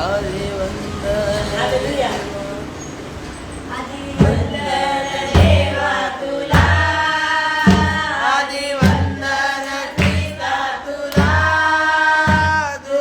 आदि वंदन हालेलुया. आदि वंदन देवा तुला आदि वंदन ख्रिस्ता तुला तू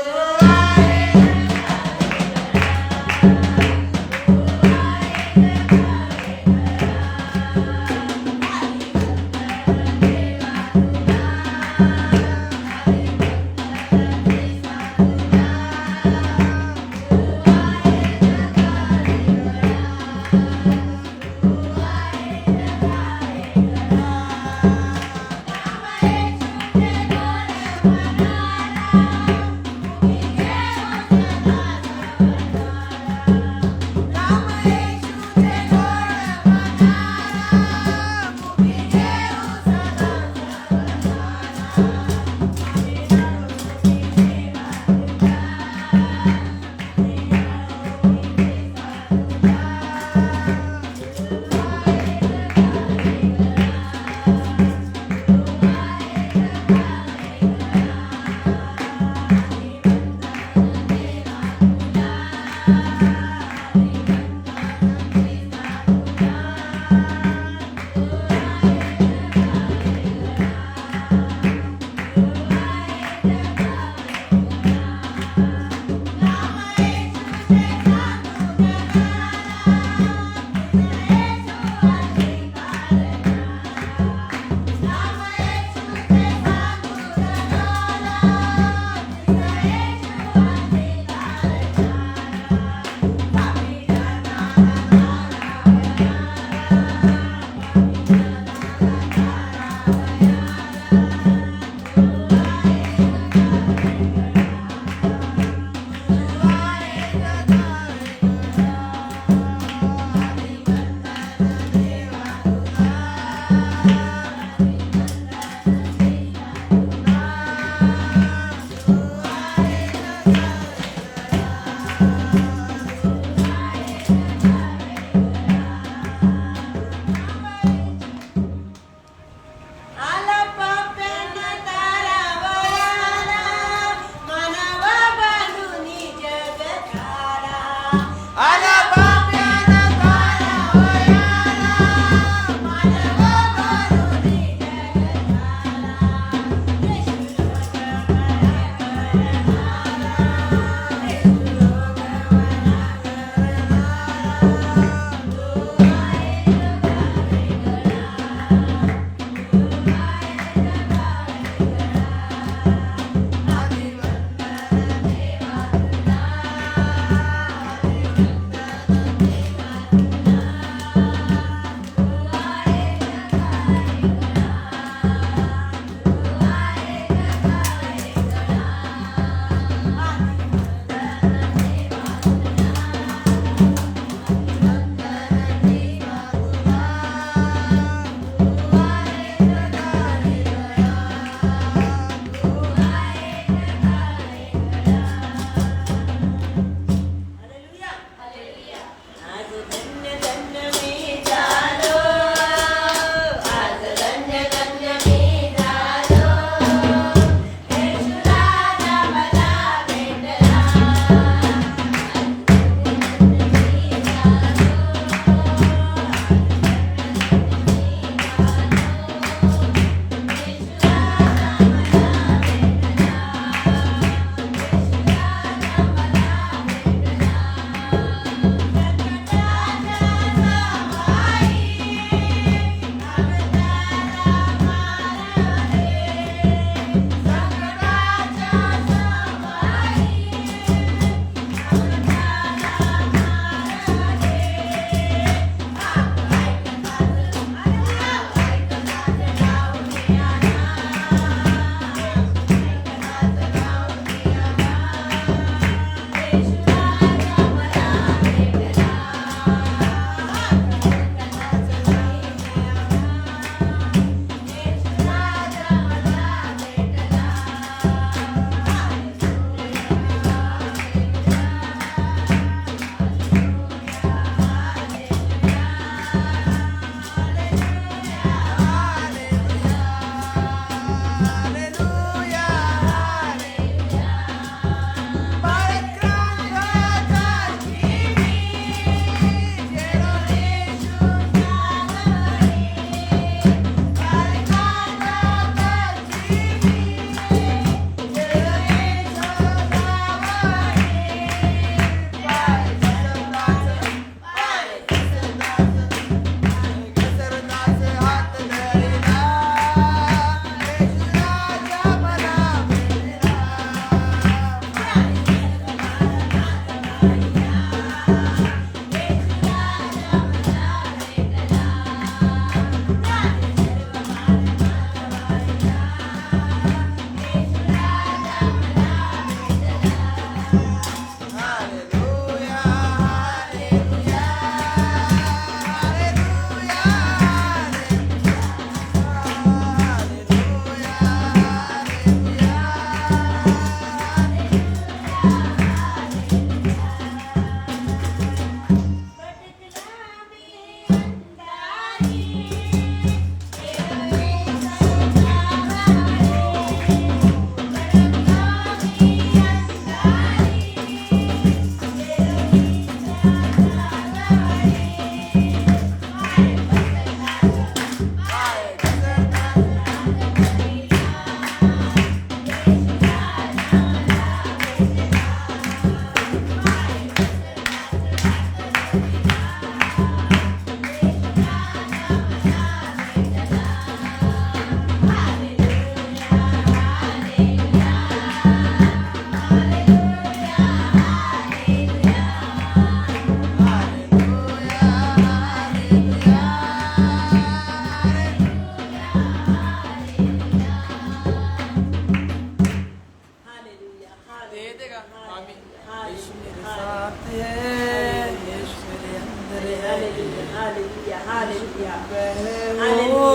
हालेलुया हालेलुया पहले वो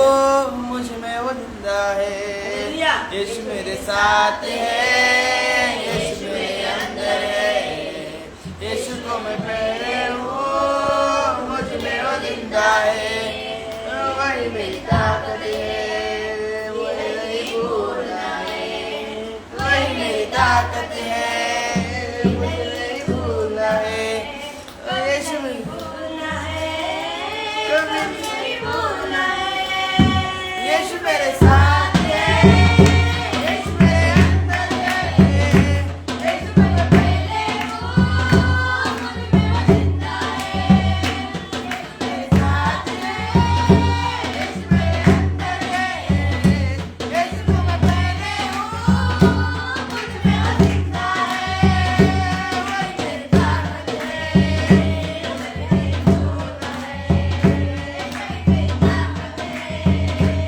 मुझ में वो जिंदा है, यीशु मेरे साथ है, यीशु मेरे अंदर है, यीशु को मैं पहले हूँ, मुझ में वो जिंदा है, वही मेरी ताकत है, मुझे नहीं भूलना है, वही मेरी ताकत है, मुझे नहीं भूलना है, यीशु मेरी कभी नहीं भूलना है, यीशु मेरे साथ है, यीशु मेरे अंदर है, यीशु को मैं पहले हूँ, मुझ में वो जिंदा है, यीशु मेरे साथ है, यीशु मेरे अंदर है, यीशु को मैं पहले हूँ, मुझ में वो जिंदा है, वही मेरी ताकत है,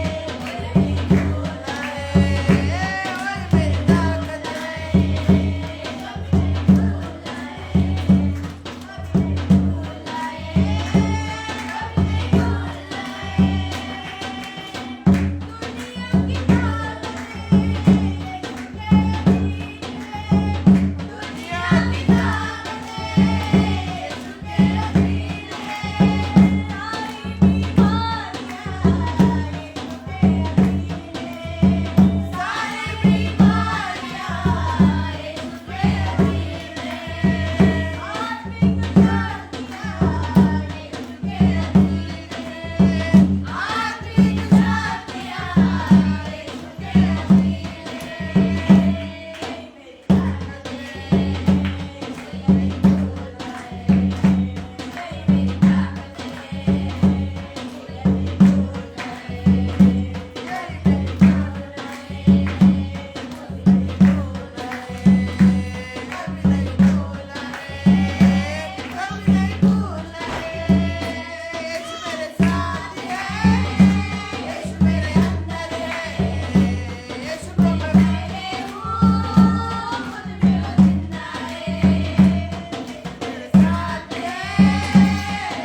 मुझे नहीं भूलना है, वही मेरी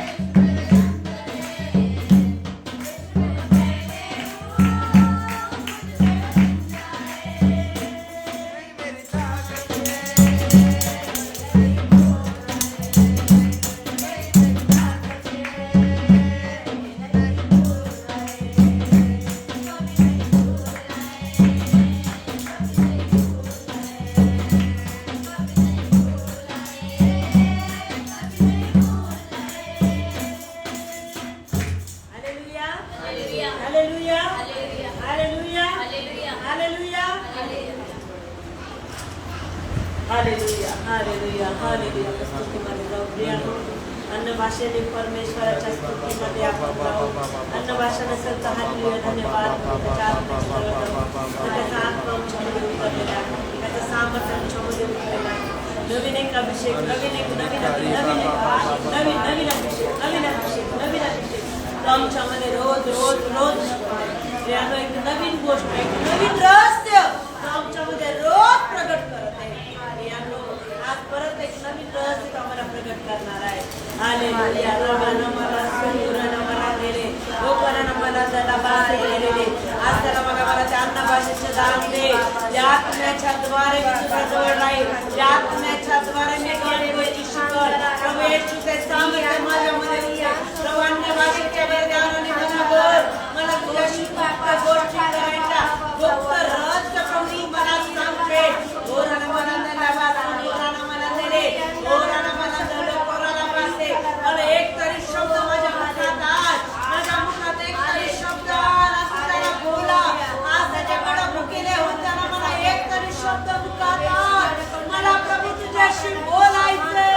ताकत हालेलुया हालेलुया हालेलुया स्तुतीमध्ये जाऊ प्रियानो अन्न भाषेने परमेश्वराच्या स्तुतीमध्ये आपण जाऊ अन्न भाषेने सत्य हालेलुया धन्यवाद त्याचा आत्मा आमच्यामध्ये उतरलेला आहे त्याचा सामर्थ्य आमच्यामध्ये उतरलेला आहे नवीन एक अभिषेक नवीन एक नवीन नवीन नवीन अभिषेक नवीन अभिषेक नवीन अभिषेक तो आमच्यामध्ये रोज रोज रोज प्रियानो एक नवीन गोष्ट एक नवीन रहस्य तो आमच्यामध्ये रोज प्रगट करत आहे आज परत एक नवीन रहस्य आम्हाला प्रगट करणार आहे हालेलुया रबाना मला सुराना मला दिले लोकांना मला त्याला बाहेर गेलेले आज त्याला मला त्या अन्न भाषेचे दान दे या आत्म्याच्या द्वारे मी तुझ्या जवळ राहील या आत्म्याच्या द्वारे मी अनेक गोष्टी शिकल प्रभू येशूचे सामर्थ्य माझ्यामध्ये प्रभू अन्य भाषेच्या ज्ञानाने मला बोल मला तुझ्याशी फक्त गोष्टी करायच्या फक्त रहस्य प्रभू मला सांगते ओराना मला त्याला वाचून ओराना मला दिले ओराना मला दिले कोराला वाचते मला एक तरी शब्द माझ्या मुखात एक तरी शब्द असं त्याला बोला आज त्याच्याकडे मुकीले होताना मला एक तरी शब्द मुखात मला प्रभू तुझ्याशी बोलायचे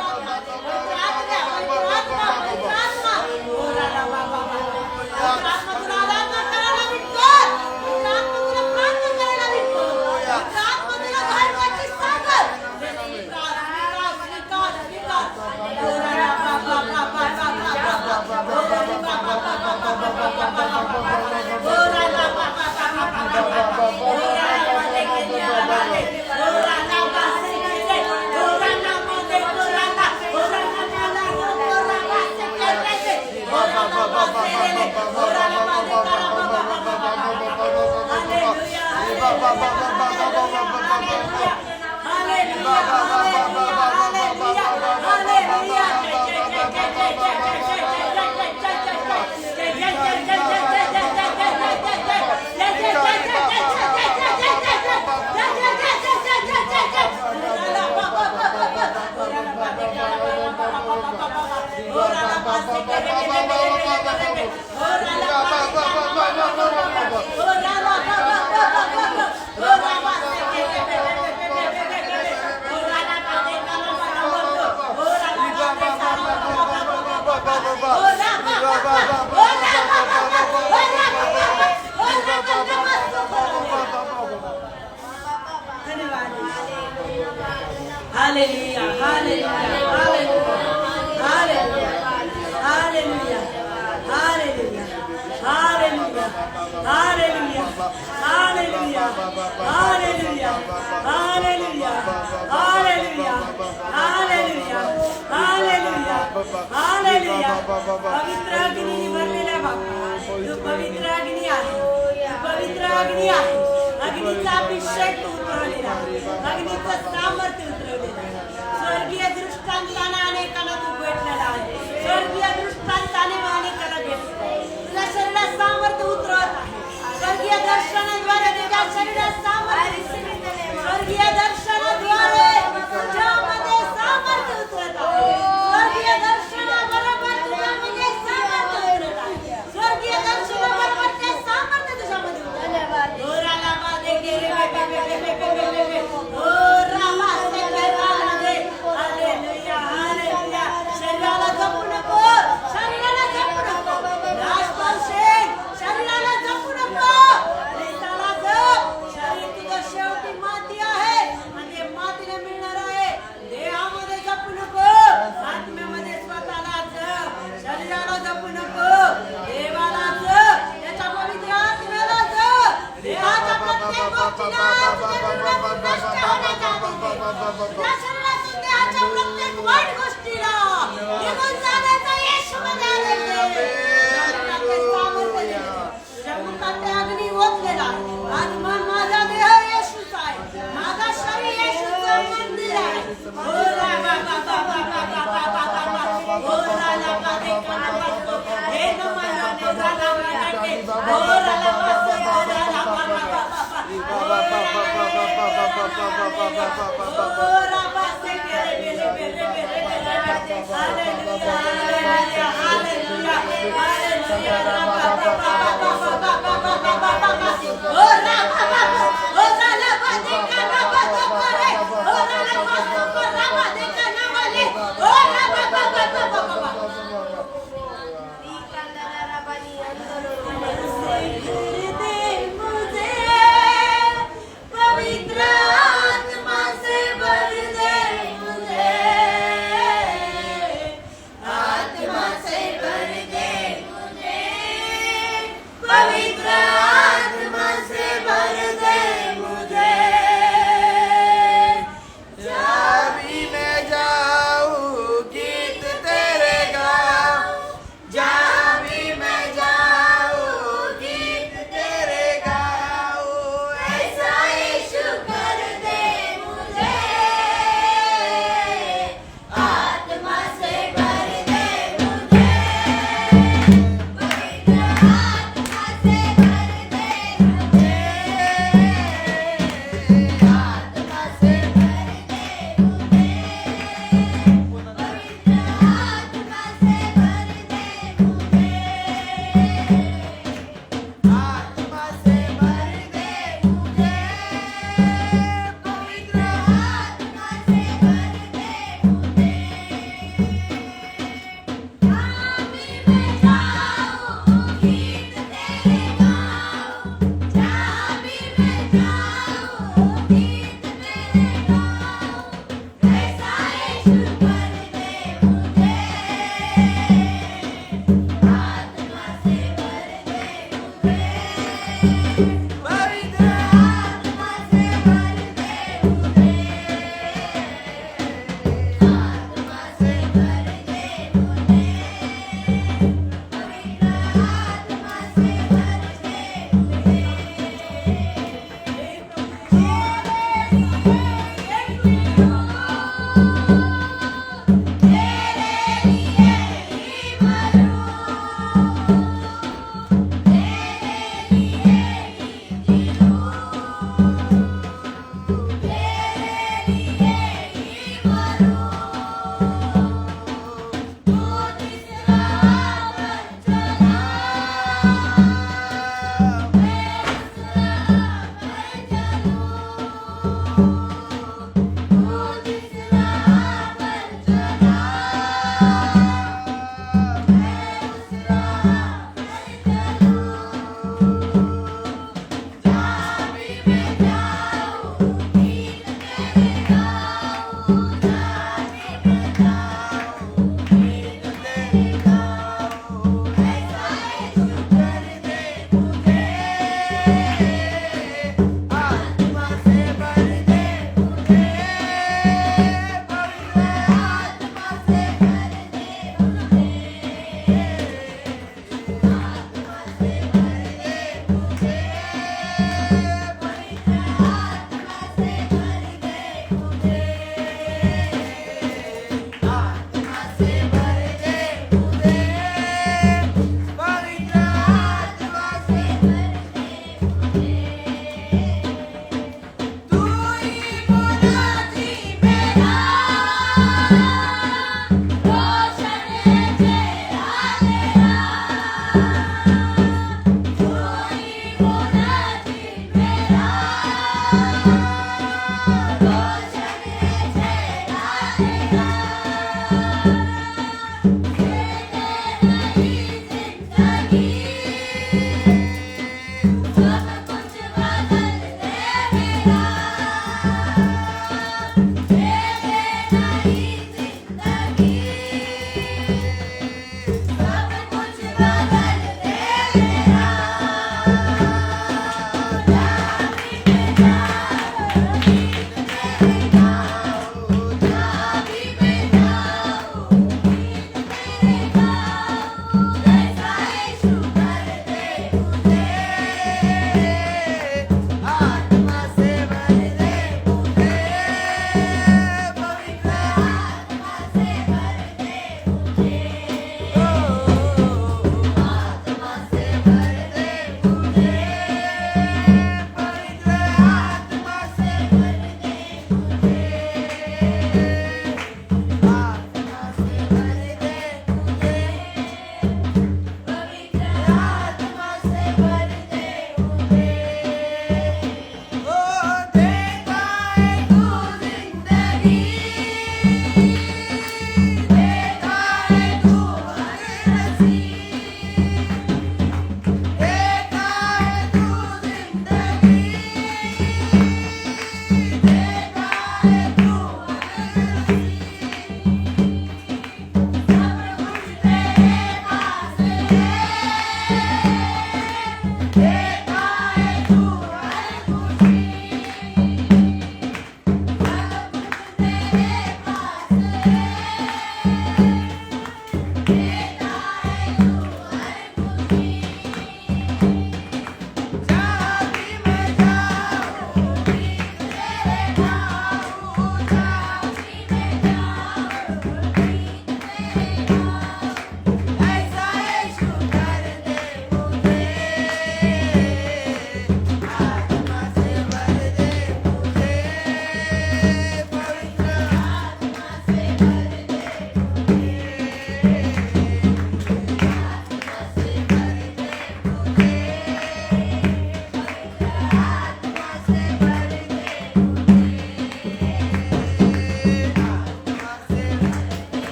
Lord. Hallelujah, hallelujah, hallelujah, hallelujah, hallelujah, hallelujah, hallelujah, hallelujah, hallelujah, hallelujah, hallelujah, hallelujah, hallelujah, hallelujah. पवित्र अग्नी भरलेला बाबा, तू पवित्र अग्नी आहे, तू पवित्र अग्नी आहे. अग्नीचा अभिषेक उतरवलेला, अग्नीचं सामर्थ्य उतरवलेलं आहे. स्वर्गीय दृष्टांताने अनेकांना तू भेटलेला आहे. स्वर्गीय दृष्टांताने अनेकांना भेटले. तुझ्या शरीरात सामर्थ्य उतरवत आहे. स्वर्गीय दर्शनाद्वारे तुझ्या शरीरात सामर्थ्य, स्वर्गीय दर्शनाद्वारे तुझ्यामध्ये सामर्थ्य उतरत आहे. स्वर्गीय दर्शनाबरोबर तुझ्यामध्ये सामर्थ्य उतरत आहे. स्वर्गीय दर्शनाबरोबर ते सामर्थ्य तुझ्यामध्ये उतरत आहे. दोराला बाधे गेले शरीराला जपू नको, शरीराला जपू नको. नाश पावशेल, शरीराला जपू नको. शरीराला जप. शरीर तुझं शेवटी माती आहे आणि ते मातीने मिळणार आहे. देहामध्ये जपू नको, आत्म्यामध्ये स्वतःला जप. शरीराला जपू नको, देवाला जप. त्याच्या पवित्र आत्म्याला जप. देहाच्या प्रत्येक गोष्टीला तुझ्या जीवनातून नष्ट होण्याच्या आधी तुझ्या शरीरातून देहाच्या प्रत्येक वाईट गोष्टीला निघून जाण्याचा येशूमध्ये आदेश दे. शरीराचे सामर्थ्य दे. तुझ्या मुखात ते अग्नी ओतलेला आहे. आज मन माझा देह येशूचा आहे. माझा शरीर येशूचं मंदिर आहे. ओ रा बा बा बा बा बा बा बा बा बा बा. ओ रा ला बा दे का ना बा तो. हे न मला ने रा ला बा दे. ओ रा ला बा से ओ रा ला बा बा बा बा. ओ रा बा से बेरे बेरे बेरे बेरे बेरे. Hallelujah hallelujah hallelujah hallelujah. रा बा बा बा बा बा बा बा बा बा बा बा. ओ रा बा बा बा. ओ रा ला बा दे का ना बा तो करे. ओ रा ला बा तो को रा बा दे का ना वाले. ओ रा बा बा बा बा बा बा. पवित्र आत्मा से भर दे मुझे, आत्मा से भर दे मुझे, पवित्र आत्मा से भर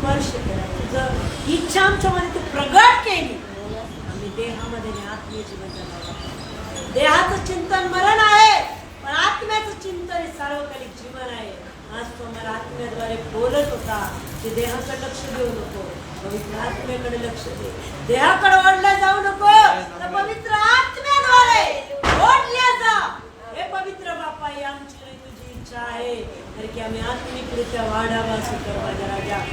स्पर्श केला, तुझं इच्छा आमच्यामध्ये तू प्रगट केली. आम्ही देहामध्ये आणि आत्मीय जीवन जगावं. देहाचं चिंतन मरण आहे, पण आत्म्याचं चिंतन हे सार्वकालिक जीवन आहे. आज तो मला आत्म्याद्वारे बोलत होता की देहाकडे लक्ष देऊ नको, पवित्र आत्म्याकडे लक्ष दे. देहाकडे ओढल्या जाऊ नको, तर पवित्र आत्म्याद्वारे ओढल्या जा. हे पवित्र बाप्पा, ही आमची आणि तुझी इच्छा आहे, कारण की आम्ही आत्मिकरित्या वाढावा शिकर माझ्या राजा.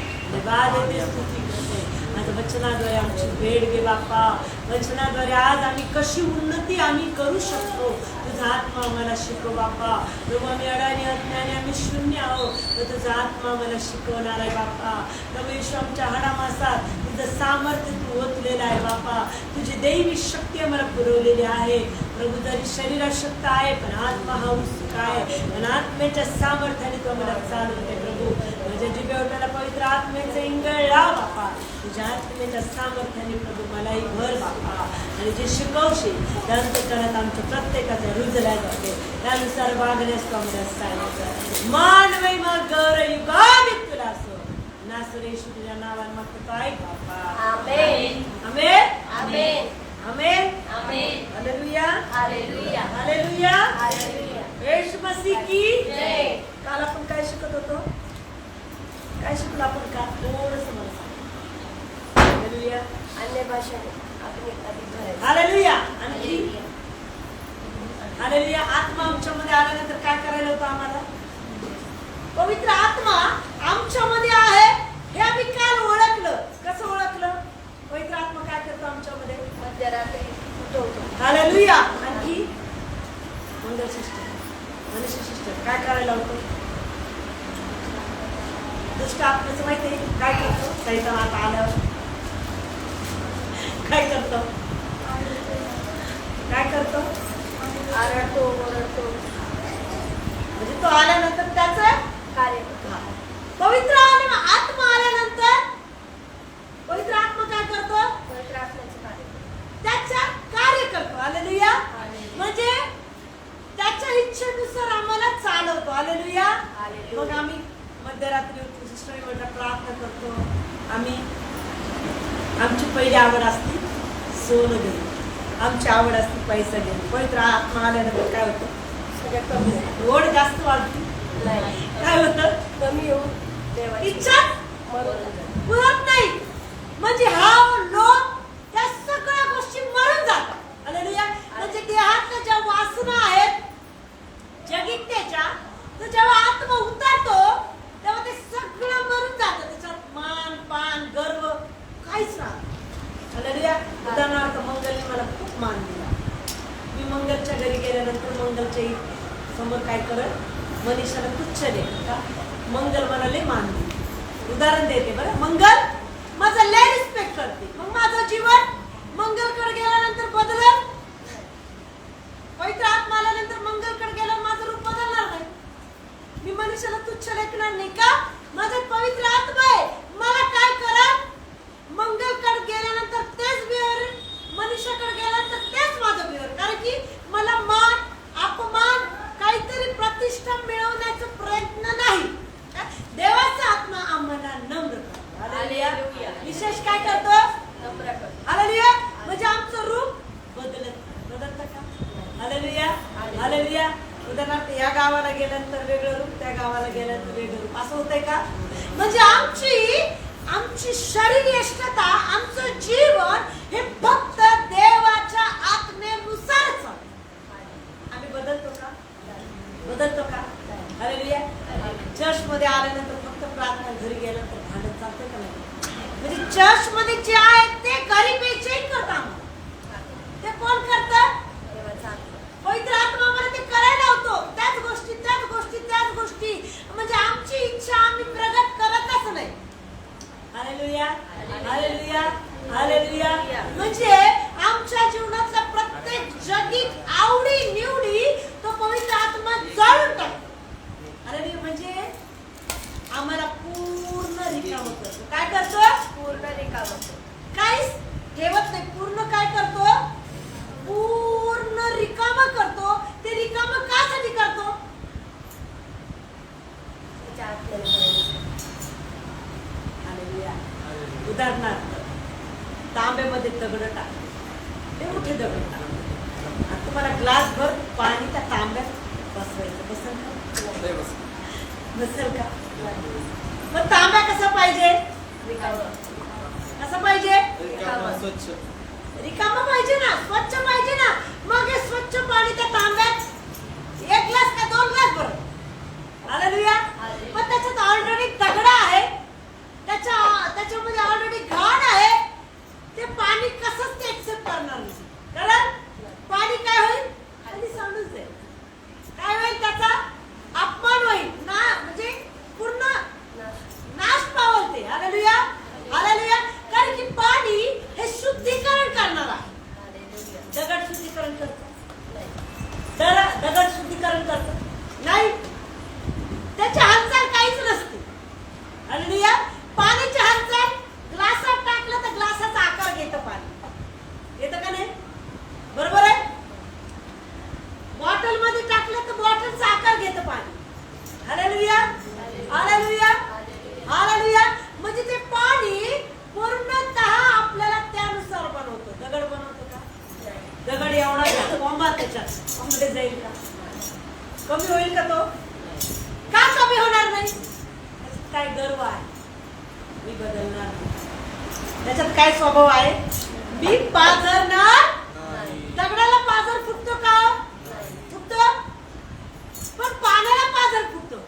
बाद येते स्तुती करते. माझ्या वचनाद्वारे आमची भेट घे बाप्पा. वचनाद्वारे आज आम्ही कशी उन्नती आम्ही करू शकतो, तुझा आत्मा आम्हाला शिकव बाप्पा. प्रभू, आम्ही अडाणी अज्ञानी, आम्ही शून्य आहोत, तर तुझा आत्मा आम्हाला शिकवणार आहे बाप्पा. प्रभू येशू, आमच्या हाडामासात तुझं सामर्थ्य तू ओतलेलं आहे बाप्पा. तुझी दैवी शक्ती आम्हाला पुरवलेली आहे. प्रभू, जरी शरीरात शक्त आहे, पण आत्मा हा उत्सुक आहे, पण आत्म्याच्या सामर्थ्याने तू आम्हाला चालवते. प्रभू, माझ्या जिभेवटाला पवित्र आत्म्याचं इंगळ लाव बाप्पा. तुझ्या आत्म्याच्या सामर्थ्याने प्रभू मलाही भर बाप्पा, आणि जे शिकवशील त्या अंतकरणात आमच्या प्रत्येकाच्या रुजल्या जाते, त्यानुसार वागण्यास तू आम्हाला सांगितलं. मान महिमा गौरव युगाने तुला असो. नासरेशू तुझ्या नावाने मागतो ऐक बाप्पा. आमेन. आमेन. आमेन. आमेन. Amen. Hallelujah. Hallelujah. Hallelujah. Hallelujah. येशू मसीह की जय. काल आपण काय शिकत होतो? काय शिकलो आपण? का थोडंसं मला सांग. हालेलुया. अन्य भाषेने आपण अधिक भरायचं. हालेलुया. आणखी हालेलुया. आत्मा आमच्यामध्ये आल्यानंतर काय करायला होतं आम्हाला? पवित्र आत्मा आमच्यामध्ये आहे हे आम्ही काल ओळखलं. कसं ओळखलं? पवित्र आत्मा काय करतो आमच्यामध्ये? मध्यरात्री उठवतो. हालेलुया. आणखी मंगल सिस्टर, मनुष्य सिस्टर काय करायला होतं? दुष्ट आत्म्याचं माहिती आहे काय करतो? सैतान आता आल्यावर काय करतो? काय करतो? आरडतो, ओरडतो, म्हणजे तो आल्यानंतर त्याचं कार्य करतो. पवित्र आत्मा आल्यानंतर पवित्र आत्मा काय करतो? पवित्र आत्म्याचं कार्य करतो. त्याच्या कार्य करतो. हालेलुया. हालेलुया. म्हणजे त्याच्या इच्छेनुसार आम्हाला चालवतो. हालेलुया. हालेलुया. मग आम्ही मध्यरात्री उठून सिस्टर म्हटलं प्रार्थना करतो. आम्ही आमची पहिली आवड असते सोनं घेणे, आमची आवड असते पैसा घेणे. पवित्र आत्मा आल्यानंतर काय होतं? सगळ्यात कमी होतं. ओढ जास्त वाढते. नाही, काय होतं? कमी होऊन देवाची इच्छा मरून जाते. पुरत नाही. म्हणजे हा लोक त्या सगळ्या गोष्टी मरून जातात. हालेलुया. म्हणजे देहातल्या ज्या वासना आहेत जगित्याच्या, तर जेव्हा आत्मा उतरतो तेव्हा ते सगळं मरून जातं. त्याच्यात मान पान गर्व काहीच राहत. हालेलुया. उदाहरणार्थ मंगलने मला खूप मान दिला. मी मंगलच्या घरी गेल्यानंतर मंगलच्या समोर काय करत? मनीषाला तुच्छ दे का? मंगल मला लय मान दिली. उदाहरण देते बरं. मंगल माझा लय रिस्पेक्ट करते. मग माझं जीवन मंगलकडे गेल्यानंतर बदलत. पवित्र आत्मा आल्यानंतर मंगलकडे गेल्यावर माझं रूप बदलणार नाही. मी मनुष्याला तुच्छ लेखणार नाही का? माझ्यात पवित्र आत्मा आहे. मला काय करत? मंगलकडे गेल्यानंतर तेच बिहेवियर, मनुष्याकडे गेल्यानंतर तेच माझं बिहेवियर. कारण की मला मान अपमान काहीतरी प्रतिष्ठा मिळवण्याचा प्रयत्न नाही. देवाचा आत्मा आम्हाला नम्र करतो. हालेलुया. विशेष काय करतो? नम्र करतो. हालेलुया. म्हणजे आमचं रूप बदलतं का? हालेलुया. हालेलुया. उदाहरणार्थ या गावाला गेल्यानंतर वेगळं रूप, त्या गावाला गेल्यानंतर वेगळं रूप, असं होतंय का? म्हणजे आमची शरीरयष्टता, आमचं जीवन हे फक्त देवाच्या आत्मेनुसारच आहे. आम्ही बदलतो का? बदलतो का? हालेलुया. चर्चमध्ये आल्यानंतर फक्त प्रार्थना, घरी गेल्यानंतर भांडण चालतं का नाही? म्हणजे चर्चमध्ये जे आहेत ते घरी बेचैन करतात. ते कोण करतं? देवाचा आत्मा. पवित्र आत्मा आम्हाला ते करायला होतो. त्याच गोष्टी म्हणजे आमची इच्छा आम्ही प्रगट करतच नाही. हालेलुया. हालेलुया. हालेलुया. म्हणजे आमच्या जीवनातल्या प्रत्येक जगित आवडी निवडी तो पवित्र आत्मा जाळून टाकतो. हालेलुया. म्हणजे आम्हाला पूर्ण रिकामं करतो. काय करतो? पूर्ण रिकामं. काहीच ठेवत नाही. पूर्ण काय करतो? पूर्ण रिकामं करतो. ते रिकामं कासाठी करतो? त्याच्या आत्म्याने भरायचं. हालेलुया. उदाहरणार्थ तांब्यामध्ये दगड टाक, ते मोठे दगड टाक. आता तुम्हाला ग्लास भर पाणी त्या तांब्यात बसवायचं, बसेल का? बसेल का? मग तांब्या कसा पाहिजे? कसा पाहिजे? रिकामा पाहिजे ना, स्वच्छ पाहिजे ना. मग हे स्वच्छ पाणी त्या तांब्यात 1 ग्लास का 2 ग्लास भर. हालेलुया. पण त्याच्यात ऑलरेडी दगड आहे, त्याच्यामध्ये ऑलरेडी घाण आहे. ते पाणी कसंच ते एक्सेप्ट करणार नाही. कारण पाणी काय होईल? खाली सांडून जाईल. काय होईल? त्याचा अपमान होईल ना, म्हणजे पूर्ण नाश पावल ते. हालेलुया. हालेलुया. कारण की पाणी हे शुद्धीकरण करणार आहे. दगड शुद्धीकरण करतो? दगड शुद्धीकरण करतो नाही, त्याची हालचाल काहीच नसते. हालेलुया. पाण्याची हालचाल ग्लासात टाकलं तर ग्लासाचा आकार घेतं पाणी. येतं का नाही? बरोबर आहे. बॉटल मध्ये टाकलं तर बॉटलचा आकार घेतं पाणी. हालेलुया. हालेलुया. हालेलुया. म्हणजे ते पाणी पूर्णतः आपल्याला त्यानुसार बनवतो. दगड बनवतो का? दगड एवढा कोंबा त्याच्यात आंबे जाईल का? कमी होईल का तो? का कमी होणार नाही? त्याच्यात काय गर्व आहे? मी बदलणार नाही. त्याच्यात काय स्वभाव आहे? मी पाझरणार. दगडाला पाझर फुटतो का? फुटतो. पण पाण्याला पाझर फुटतो.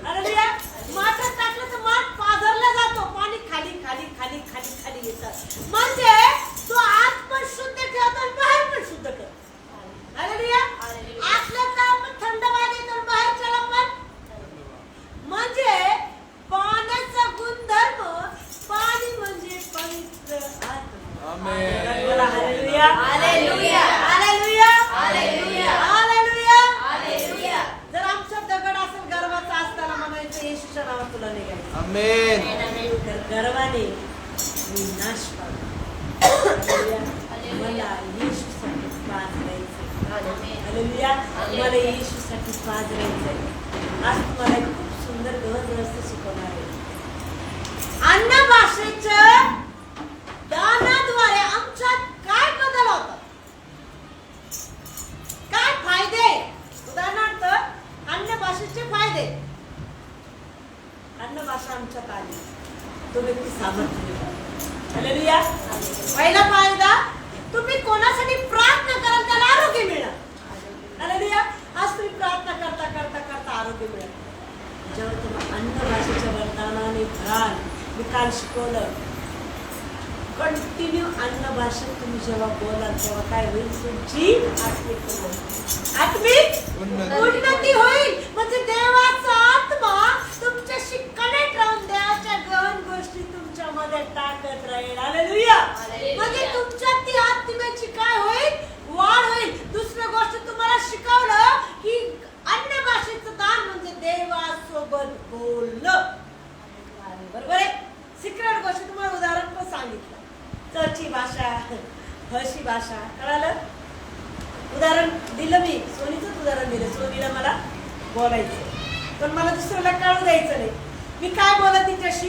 हालेलुया. माठात टाकलं तर माठ पाझरला जातो. पाणी खाली खाली खाली खाली खाली येतात. म्हणजे तो आत पण शुद्ध ठेवतो आणि बाहेर पण शुद्ध करतो. हालेलुया. आतल्याला आपण थंड पाणी देतो, बाहेरच्याला पण. म्हणजे पाण्याचा गुणधर्म, पाणी म्हणजे पवित्र आत्मा. Amen. Hallelujah. Hallelujah. Hallelujah. Hallelujah. Hallelujah. Hallelujah. जर आमचा दगड असेल गर्वाचा असताना म्हणायचं येशूच्या नावात तुला निघायचं. आमेन. तर गर्वाने मी नाश पावलो. हालेलुया. मला येशूसाठी पाजरायचं. हालेलुया. मला येशूसाठी पाजरायचं. आज तुम्हाला एक खूप सुंदर गहन शिकवणार आहे. अन्न भाषेच्या दानाद्वारे आमच्यात काय बदल होतात, काय फायदे? उदाहरणार्थ अन्न भाषेचे फायदे. अन्न भाषा आमच्यात आली, तो व्यक्ती सामर्थ्य मिळतो. हालेलुया. पहिला फायदा, तुम्ही कोणासाठी प्रार्थना कराल त्याला आरोग्य मिळेल. हालेलुया. आज तुम्ही प्रार्थना करता करता करता आरोग्य मिळेल. जेव्हा तुम्ही अन्न भाषेच्या वरदानाने भराल. मी काल शिकवलं, कंटिन्यू अन्न भाषेत तुम्ही जेव्हा बोलाल तेव्हा काय होईल? तुमची आत्मिक उन्नती होईल. म्हणजे देवाचा आत्मा तुमच्याशी कनेक्ट राहून देवाच्या गहन गोष्टी तुमच्यामध्ये टाकत राहील. हालेलुया. म्हणजे तुमच्या ती आत्म्याची काय होईल? वाढ होईल. दुसरी गोष्ट तुम्हाला शिकवलं की अन्न भाषेचं दान म्हणजे देवासोबत बोलणं. बरोबर आहे. सिक्रेट गोष्ट तुम्हाला उदाहरण पण सांगितलं. चर्ची भाषा, हशी भाषा, कळालं? उदाहरण दिलं मी, सोनीचंच उदाहरण दिलं. सोनीला मला बोलायचं पण मला दुसऱ्याला कळू द्यायचं नाही. मी काय बोलत तिच्याशी?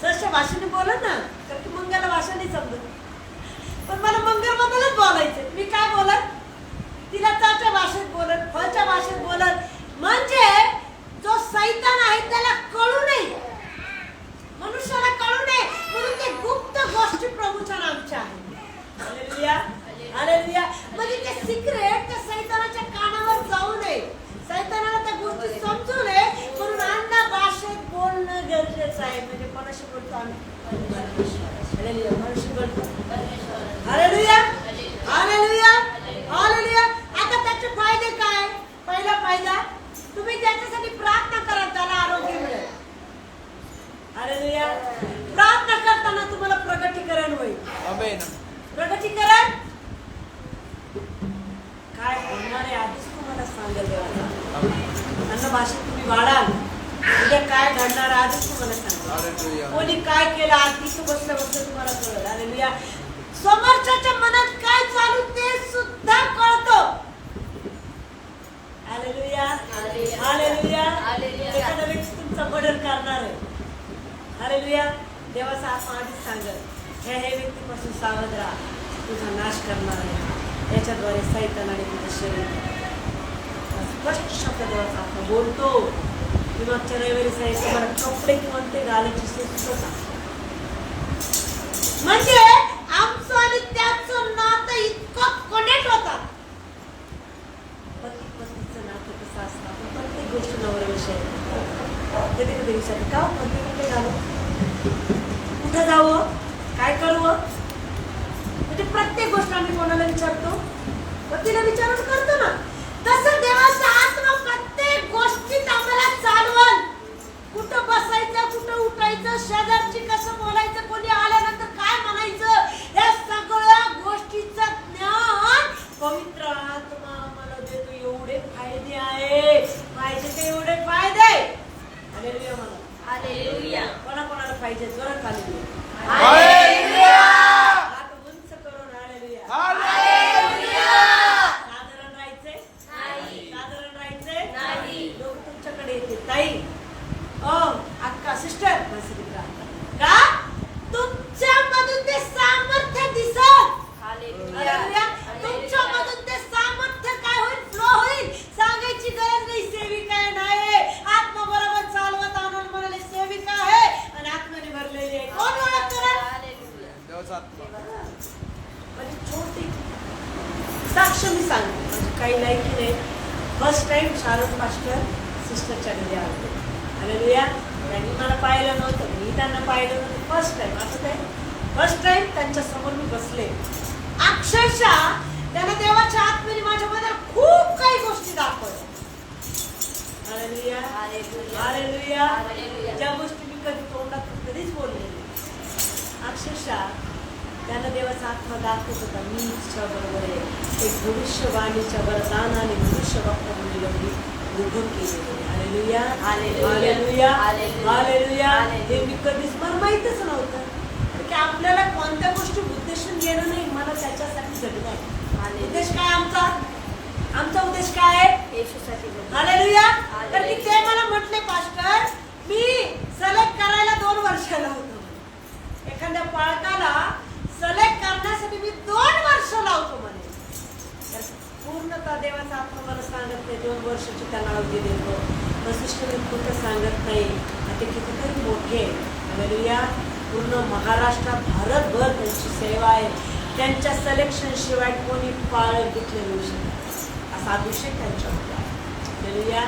सरच्या भाषेने बोलत ना, कारण की मंगल भाषा नाही समजत. पण मला मंगल बद्दलच बोलायचं. मी काय बोलत? तिला चाच्या भाषेत बोलत, फळच्या भाषेत बोलत. म्हणजे जो सैतान आहे त्याला कळू नये, मनुष्याला कळू नये म्हणून ते गुप्त गोष्टी प्रभूच्या नामच्या आहेत. हालेलुया. हालेलुया. म्हणजे ते सिक्रेट त्या सैतानाच्या कानावर जाऊ नये, सैतानाला त्या गोष्टी समजू नये म्हणून अन्न भाषेत बोलणं गरजेचं आहे. म्हणजे कोणाशी बोलतो आम्ही? हालेलुया. कोणाशी बोलतो? हालेलुया. हालेलुया. हालेलुया. आता त्याचे फायदे काय? पहिला फायदा, तुम्ही त्याच्यासाठी प्रार्थना करा, त्याला आरोग्य मिळेल. हालेलुया. प्रार्थना करताना तुम्हाला प्रगतीकरण होईल. आमेन. प्रगतीकरण काय होणार आहे आधीच तुम्हाला सांगेल देवाला. अन्न भाषेत तुम्ही वाढाल, उद्या काय घडणार आधीच तुम्हाला सांगेल. हालेलुया. कोणी काय केलं आज तिथं बसल्या बसल्या तुम्हाला कळलं. हालेलुया. समोरच्याच्या मनात काय चालू ते सुद्धा कळतं. हालेलुया. हालेलुया. एखादा व्यक्ती तुमचा बदल करणार आहे. हालेलुया. देवाचा आत्मा आधीच सांगत, ह्या व्यक्तीपासून सावध राहा, तुझा नाश करणार आहे. याच्याद्वारे सैतानाने तुझं शरीर स्पष्ट शब्द देवाचा आत्मा बोलतो. मी मागच्या रविवारी सांगितलं, मला कपडे कोणते घालायचे सुचत. म्हणजे आमचं आणि त्याचं नातं इतकं कनेक्ट होतं. पती पत्नीचं नातं कसं असतं, आपण प्रत्येक गोष्ट नवऱ्याविषयी कधी कधी विचारतो, का कोणते कपडे घालू, कुठं जावं, काय करू. म्हणजे प्रत्येक गोष्ट आम्ही कोणाला विचारतो, पतीला विचारून करतो ना. तसं देवाचा आत्मा प्रत्येक गोष्टीत आम्हाला चालवल. कुठं बसायचं, कुठं उठायचं, शेजारची कसं बोलायचं, कोणी आल्यानंतर काय म्हणायचं, या सगळ्या गोष्टीचं ज्ञान पवित्र आत्मा आम्हाला देतो. एवढे फायदे आहे, पाहिजे ते एवढे फायदे. हालेलुया म्हणा. हालेलुया. कोणाकोणाला पाहिजे, जोरात हालेलुया. हालेलुया. हात उंच करून हालेलुया. साधारण राहायचंय नाही. साधारण राहायचंय नाही. लोक तुमच्याकडे येते, ताई अक्का सिस्टर का तुमच्यामधून ते सामर्थ्य दिसत. हालेलुया. हालेलुया. तुमच्यामधून ते सामर्थ्य काय होईल, फ्लो होईल. सांगायची गरज नाही, सेविका आहे नाही, आत्मा बरोबर चालवत आणून म्हणाले सेविका आहे आणि आत्म्याने भरलेली आहे. कोण ओळख करेल? हालेलुया. म्हणजे छोटी साक्ष मी सांगते, म्हणजे काही लायकी नाही. फर्स्ट टाइम शारद मास्टर सिस्टरच्या घरी आले. हालेलुया. त्यांनी मला पाहिलं नव्हतं, मी त्यांना पाहिलं नव्हतं. फर्स्ट टाइम, असं काय फर्स्ट टाइम त्यांच्या समोर मी बसले. अक्षरशः त्याने देवाच्या आत्म्याने माझ्यामध्ये खूप काही गोष्टी दाखवल्या. हालेलुया. हालेलुया. हालेलुया. हालेलुया. ज्या गोष्टी मी कधी तोंडात कधीच बोलले नाही, अक्षरशः त्यानं देवाचा आत्मा दाखवत होता. मी तिच्या बरोबर आहे. एक भविष्यवाणीच्या वरदानाने मनुष्य वक्ता मुलीला मी उभं केलेलं आहे. Hallelujah. Hallelujah. Hallelujah. Hallelujah. Hallelujah. Hallelujah. हे मी कधीच मला माहीतच नव्हतं की आपल्याला कोणत्या गोष्टी उद्देशून घेणं नाही, मला त्याच्यासाठी जगणं आहे. उद्देश काय आमचा? आमचा उद्देश काय आहे? येशूसाठी बोल. हालेलुया. तर हालेलुया. ते मला म्हटले, पास्टर मी सिलेक्ट करायला 2 वर्षाला होतो. एखाद्या पालकाला सिलेक्ट करण्यासाठी मी 2 वर्ष लावतो म्हणे. तर पूर्णतः देवाचा आत्मा मला सांगत नाही 2 वर्षाची त्याला अवधी देतो. वशिष्ठ मी कुठं सांगत नाही. ते कितीतरी मोठे. हालेलुया. पूर्ण महाराष्ट्रात, भारतभर त्यांची सेवा आहे. त्यांच्या सिलेक्शन शिवाय कोणी पाळ घेतलेलं असा अभिषेक त्यांच्यामध्ये आहे. हालेलुया.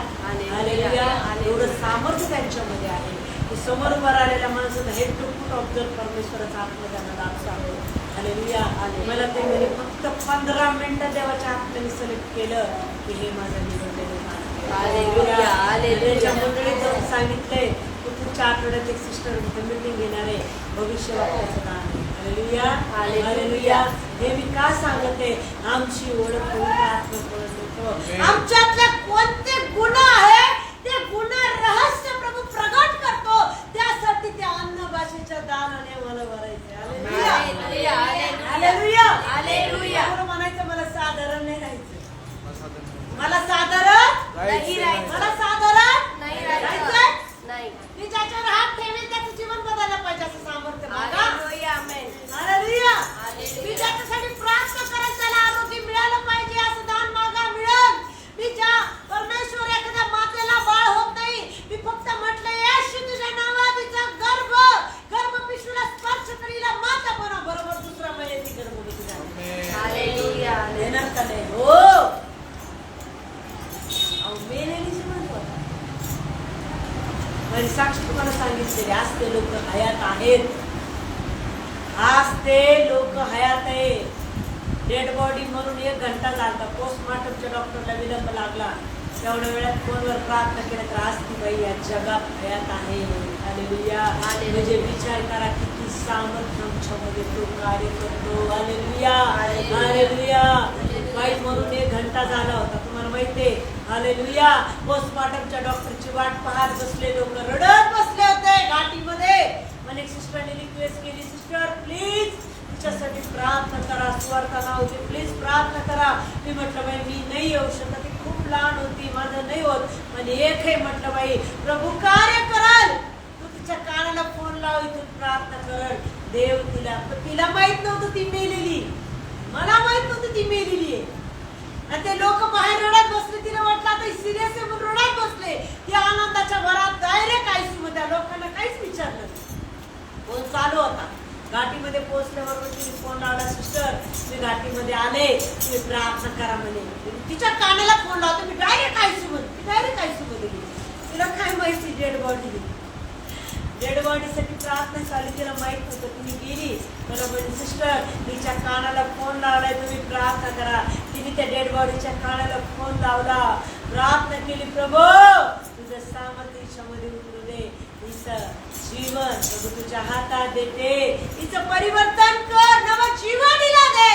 हालेलुया. एवढं सामर्थ्य त्यांच्यामध्ये आहे की समोर उभं राहिलेल्या माणसाचं हेड टू फूट ऑब्झर्व परमेश्वराचा आत्मा त्यांना दाखवतो आहे. हालेलुया. मला ते म्हणे फक्त 15 मिनिटं देवाच्या आत्म्याने सिलेक्ट केलं की हे माझं निवडलेलं आहे. हालेलुया. हालेलुया. मंडळीत जाऊन सांगितलंय की पुढच्या आठवड्यात एक सिस्टर मीटिंग घेणार आहे, भविष्य वाचायचं काम आहे. हालेलुया. हालेलुया. हे मी का सांगते, आमची ओळख पवित्र आत्म्याकडून होतो. आमच्यातले कोणते गुण आहे ते गुण रहस्य प्रभू प्रगट करतो. त्यासाठी त्या अन्न भाषेच्या दानाने मला भरायचे. हालेलुया. हालेलुया. हालेलुया. हालेलुया. बरोबर म्हणायचं, मला साधारण नाही राहायचं. मला साधारण नाही राहायचं. मला साधारण नाही राहायचं. राहायचं. नाही. मी ज्याच्यावर हात ठेवेल त्याचं जीवन बदलायला पाहिजे असं सामर्थ्य मागा. हालेलुया. आमेन. हालेलुया. हालेलुया. मी ज्याच्यासाठी प्रार्थना करत त्याला आरोग्य मिळालं पाहिजे असं दान मागा, मिळेल. मी ज्या परमेश्वर एखाद्या मातेला बाळ होत नाही, मी फक्त म्हटलं येशू तुझ्या नावाचा गर्भ पिशवीला स्पर्श करीला माता बना, बरोबर दुसरा महिने ती गर्भवती झाली. हालेलुया. येणार का नाही? हो. मेन येण्याची महत्त्वाचं. माझी साक्षी तुम्हाला सांगितलेली, आज ते लोक हयात आहेत. आज ते लोक हयात आहे. डेड बॉडी म्हणून 1 घंटा लागला. पोस्टमॉर्टमच्या डॉक्टरला विलंब लागला. तेवढ्या वेळात फोनवर प्रार्थना केला तर आज ती बाई या जगात हयात आहे. हालेलुया. म्हणजे विचार करा किती सामर्थ्य आमच्यामध्ये तो कार्य करतो. हालेलुया. हालेलुया. बाई म्हणून 1 घंटा झाला होता, तुम्हाला माहितीये. हालेलुया. पोस्टमॉर्टमच्या डॉक्टरची वाट पाहत बसले लोक, रडत बसले होते घाटीमध्ये. अनेक सिस्टरने रिक्वेस्ट केली, सिस्टर प्लीज तिच्यासाठी प्रार्थना करा, सुवार्ता होती, प्लीज प्रार्थना करा. मी म्हटलं बाई मी नाही येऊ शकत, ती खूप लहान होती, माझं नाही होत. पण एक आहे म्हटलं बाई, प्रभू कार्य कराल. तू तिच्या कानाला फोन देव तिला, पण तिला माहित नव्हतं ती मेलेली, मला माहित नव्हतं ती मेलेली आहे. आणि ते लोक बाहेर रडत बसले, तिला वाटलं आता सिरियस आहे म्हणून रडत बसले. या आनंदाच्या भरात डायरेक्ट आयसीयू मध्ये, लोकांना काहीच विचारलं नाही. फोन चालू होता. घाटीमध्ये पोहोचल्याबरोबर तिने फोन लावला, सिस्टर मी घाटीमध्ये आले, तुम्ही प्रार्थना करा म्हणे. तिच्या कानाला फोन लावतो, मी डायरेक्ट आयसीयू मध्ये गेली. तिला काय माहिती डेड बॉडीसाठी प्रार्थना चालू, तिला माहित नव्हतं. तिने गेली, मला म्हणजे सिस्टर तिच्या कानाला फोन लावलाय, तुम्ही प्रार्थना करा. तिने त्या डेड बॉडीच्या कानाला फोन लावला, प्रार्थना केली, प्रभू तुझं सामर्थ्य हिच्यामध्ये उतरू दे, हिचं जीवन प्रभू तुझ्या हातात देते, हिचं परिवर्तन कर, नवं जीवन हिला दे.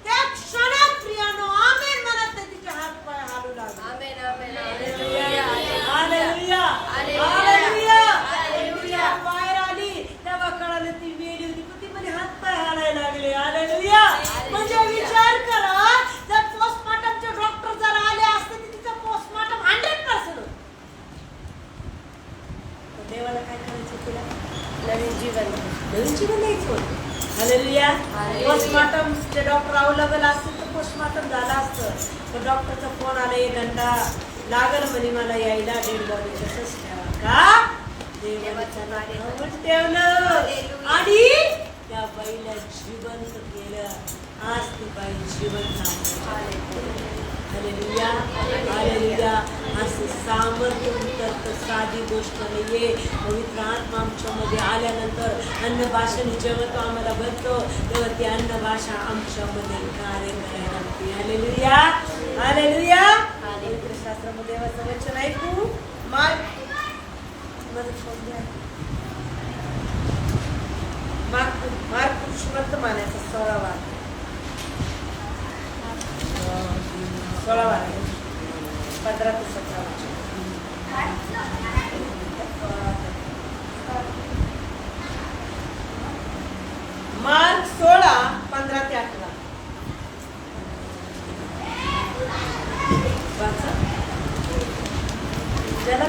त्या क्षणात प्रियानो आमेन म्हणत नाही, तिचे हात पाय हालू लागले. Amen amen hallelujah, hallelujah hallelujah, hallelujah. बाहेर आली तेव्हा कळालं ती मेली होती, पण ती म्हणे हात पाय हालायला लागले. हालेलुया. म्हणजे विचार करा, जर पोस्टमॉर्टमचे डॉक्टर जर आले असते तर तिचं पोस्टमॉर्टम 100% होतं. देवाला काय करायचं, तिला नवीन जीवन द्यायचं होतं. हालेलुया. पोस्टमॉर्टमचे डॉक्टर अवेलेबल असतील तर पोस्टमॉर्टम झालं असतं, पण डॉक्टरचा फोन आला 1 घंटा लागल म्हणे मला यायला, डेड बॉडी तसंच ठेवा. का देवाचं नाव ठेवलं आणि त्या बाईला जिवंत केलं. आज ती बाई जिवंत आहे. Hallelujah, hallelujah. असं सामर्थ्य उतरतं, साधी गोष्ट नाहीये. पवित्र आत्मा आमच्यामध्ये आल्यानंतर अन्न भाषेने जेव्हा तो आम्हाला भरतो तेव्हा ती अन्न भाषा आमच्यामध्ये कार्य करायला लागते. Hallelujah, hallelujah. पवित्र शास्त्रामध्ये देवाचं वचन ऐकू. मार्क वर्तमानाचा 16वा 15 ते 17. मार्क 16 15 ते 18. ज्याला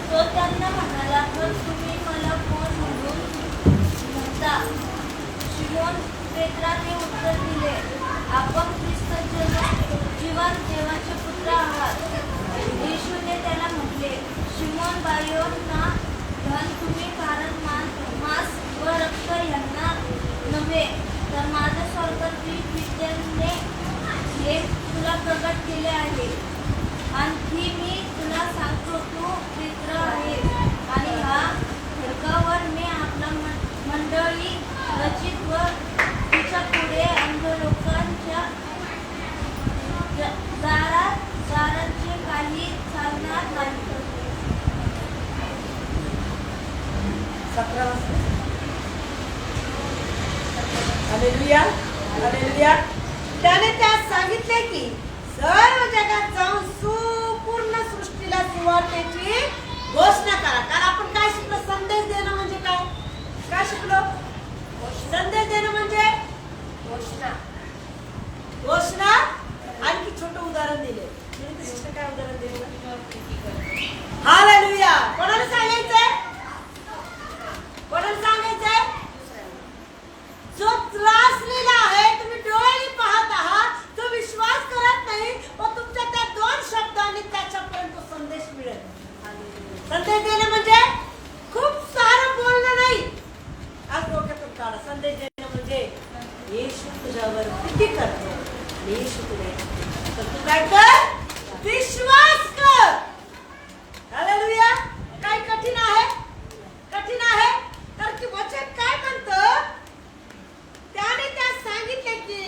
तो त्यांना म्हणाला, तर तुम्ही मला कोण म्हणून म्हणता? शिमोन पेत्राने उत्तर दिले, आपण ख्रिस्त जिवंत देवाचे पुत्र आहात. येशूने त्याला म्हटले, शिमोन बायोना धन तुम्ही, कारण मांस व रक्त यांना नव्हे, तर माझ्या स्वर्गातील पित्याने हे तुला प्रकट केले आहे. आणखी मी तुला सांगतो, तू पित्र आहे आणि ह्या खडकावर मी आपला मंडळी रचित व तिच्या पुढे अंध लोकांच्या दारांचे काही चालणार नाही. 17 हालेलुया, हालेलुया. त्याने त्यास सांगितले की सर्व जगात जाऊन संपूर्ण सृष्टीला सुवार्तेची घोषणा करा. कारण आपण काय शिकलो? संदेश देणं म्हणजे काय? काय शिकलो? संदेश देणं म्हणजे घोषणा. घोषणा. आणखी छोटं उदाहरण दिले. काय उदाहरण दिले? हालेलुया. कोणाला सांगायचंय? कोणाला सांगायचंय? जो त्रासलेला आहे, तुम्ही डोळ्यांनी पाहत आहात, तो विश्वास करत नाही, व तुमच्या त्या 2 शब्दांनी त्याच्यापर्यंत संदेश मिळेल. संदेश देणं म्हणजे खूप सारं बोलणं नाही. आज डोक्यातून काढा. संदेश देणं म्हणजे येशू तुझ्यावर किती करतो आणि येशू तुला तर तू काय कर? विश्वास कर. हालेलुया. काय कठीण आहे? कठीण आहे तर की वचन काय म्हणतं? त्याने त्यास सांगितले की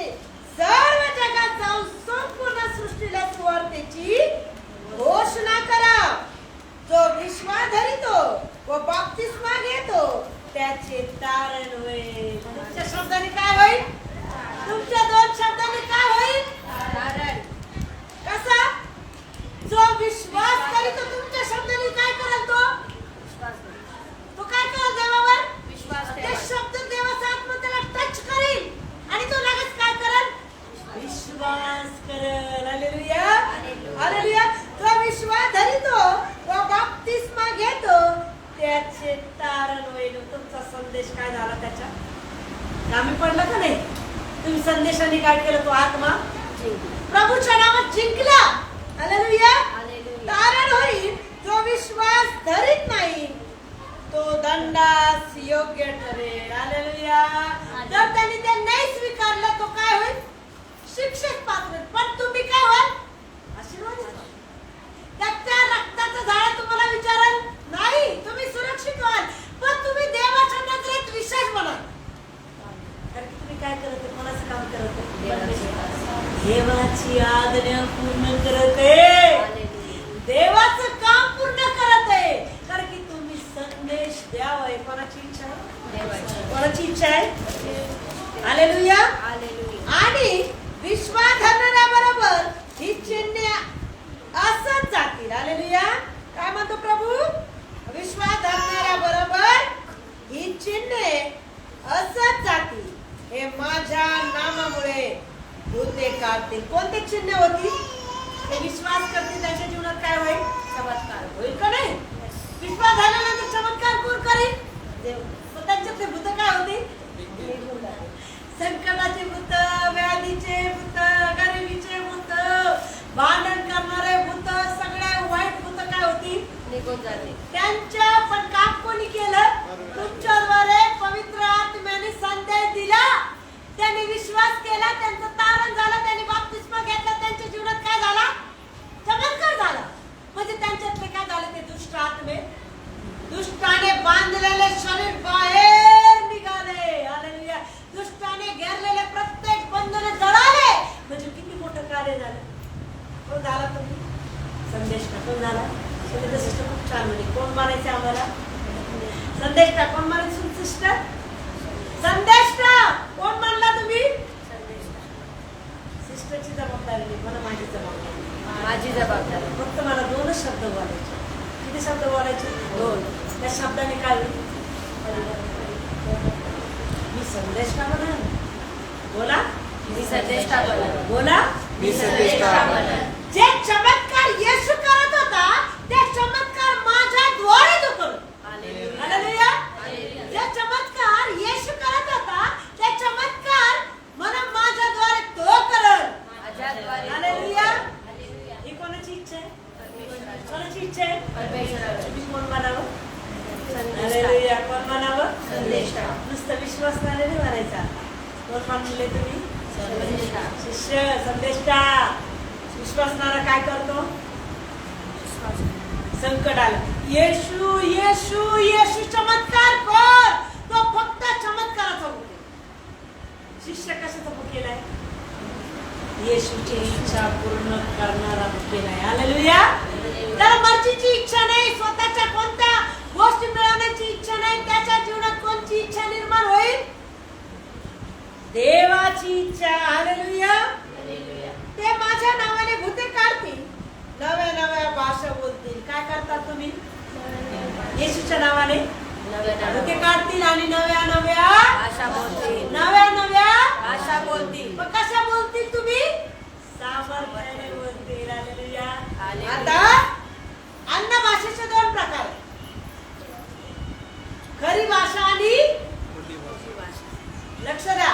सर्व जगात जाऊन संपूर्ण सृष्टीला सुवार्तेची घोषणा करा. जो विश्वास धरितो व बाप्तिस्मा घेतो त्याचे तारण होईल. तुमच्या शब्दाने काय होईल? तुमच्या 2 शब्दाने काय होईल? तारण. कसा? जो विश्वास करीतो तुमच्या शब्दाने काय करेल? तो काय करेल? देवावर विश्वास ते ठेवा. शब्द देवाचा आत्मा त्याला टच करेल आणि तो लगेच काय करेल? विश्वास करेल. Hallelujah, hallelujah. जो विश्वास धरितो व बाप्तिस्मा घेतो धोक्याचे तारण होईल. तुमचा संदेश काय झाला त्याच्या आम्ही पडलं का नाही? तुम्ही संदेशाने काय केलं? तो आत्मा प्रभूच्या नावात जिंकला. हालेलुया. तारण होईल जो विश्वास धरीत नाही तो दंडास योग्य ठरेल. हालेलुया. जर त्यांनी ते नाही स्वीकारलं तो काय होईल? शिक्षेस पात्र. पण तुम्ही काय व्हाल? आशीर्वादित व्हाल. त्याच्या रक्ताचं झाड तुम्हाला विचाराल नाही, तुम्ही सुरक्षित व्हाल. पण तुम्ही देवाच्या नजरेत विशेष बनाल. कारण की तुम्ही काय करत आहे? कोणाचं काम करत आहे? देवाची आज्ञा पूर्ण करत आहे. देवाचं काम पूर्ण करत आहे. कारण की तुम्ही संदेश द्यावा आहे. कोणाची इच्छा आहे? कोणाची इच्छा आहे? हालेलुया. आणि विश्वास धरणाऱ्याबरोबर ही चिन्हे असंच जातील. हालेलुया. काय म्हणतो प्रभू? विश्वास धरणाऱ्याबरोबर ही चिन्हे असंच जातील. हे माझ्या नामामुळे भूते काढतील. कोणते चिन्ह होती? ते विश्वास करतील त्यांच्या जीवनात काय होईल? चमत्कार होईल का नाही? विश्वास झाल्यानंतर चमत्कार कोण करेल? देव. मग त्यांच्यातले भूत काय होते? संकटाचे भूत, व्याधीचे भूत, गरिबीचे भूत, भांडण करणारे भूत, सगळ्या वाईट भूत काय होती? निघून जाते. त्यांच्या पण काम कोणी केलं? तुमच्याद्वारे पवित्र आत्म्याने संदेश दिला. त्यांनी विश्वास केला, त्यांचं तारण झालं, त्यांनी बाप्तिस्मा घेतला, त्यांच्या जीवनात काय झाला? चमत्कार झाला. म्हणजे त्यांच्यातले काय झाले? ते दुष्ट आत्मे, दुष्टाने बांधलेले शरीर बाहेर निघाले. हालेलुया. दुष्टाने घेरलेले प्रत्येक बंधन जळाले. म्हणजे किती मोठं कार्य झालं. कोण झाला? तुम्ही संदेश टाकून झाला. सिस्टर खूप छान म्हणे. कोण मानायचे आम्हाला? संदेश टाक. कोण मानायचे? सिस्टर संदेश टाक. कोण मानला तुम्ही? सिस्टरची जबाबदारी नाही, मला माझी जबाबदारी. माझी जबाबदारी. फक्त मला 2च शब्द बोलायचे. किती शब्द बोलायचे? 2. त्या शब्दाने काय होईल? मी संदेश का बनल? बोला. मी संदेश का बनल? बोला. मी संदेश का बनल? जे चमत्कार येशू करत होता ते चमत्कार माझ्याद्वारे तो करू. हालेलुया. जे चमत्कार येशू करत होता ते चमत्कार म्हणून माझ्याद्वारे तो करल. हालेलुया. ही कोणाची इच्छा आहे? कोणाची इच्छा आहे? तुम्ही कोण म्हणावं? हालेलुया. कोण म्हणावं? संदेश. नुसतं विश्वास नाही म्हणायचा. कोण मानले तुम्ही? शिष्य. संदेश. विश्वासणारा काय करतो? संकट आलं, येशू येशू येशू चमत्कार कर. तो फक्त चमत्काराचा होते. शिष्य कशाचा भुकेला आहे? येशूची इच्छा पूर्ण करणारा भुकेला आहे. हालेलुया. त्याला मर्जीची इच्छा नाही, स्वतःच्या कोणत्या गोष्टी मिळवण्याची इच्छा नाही. त्याच्या जीवनात कोणती इच्छा निर्माण होईल? देवाची इच्छा. हालेलुया. ते माझ्या नावाने भूते काढतील, नव्या नव्या भाषा बोलतील. काय करतात तुम्ही? येशूच्या नावाने भूते काढतील आणि नव्या नव्या भाषा बोलतील. नव्या नव्या भाषा बोलतील. मग कशा बोलतील तुम्ही? सामर्थ्याने बोलतील. हालेलुया. आता अन्य भाषेचे 2 प्रकार, खरी भाषा आणि खोटी भाषा. लक्ष द्या.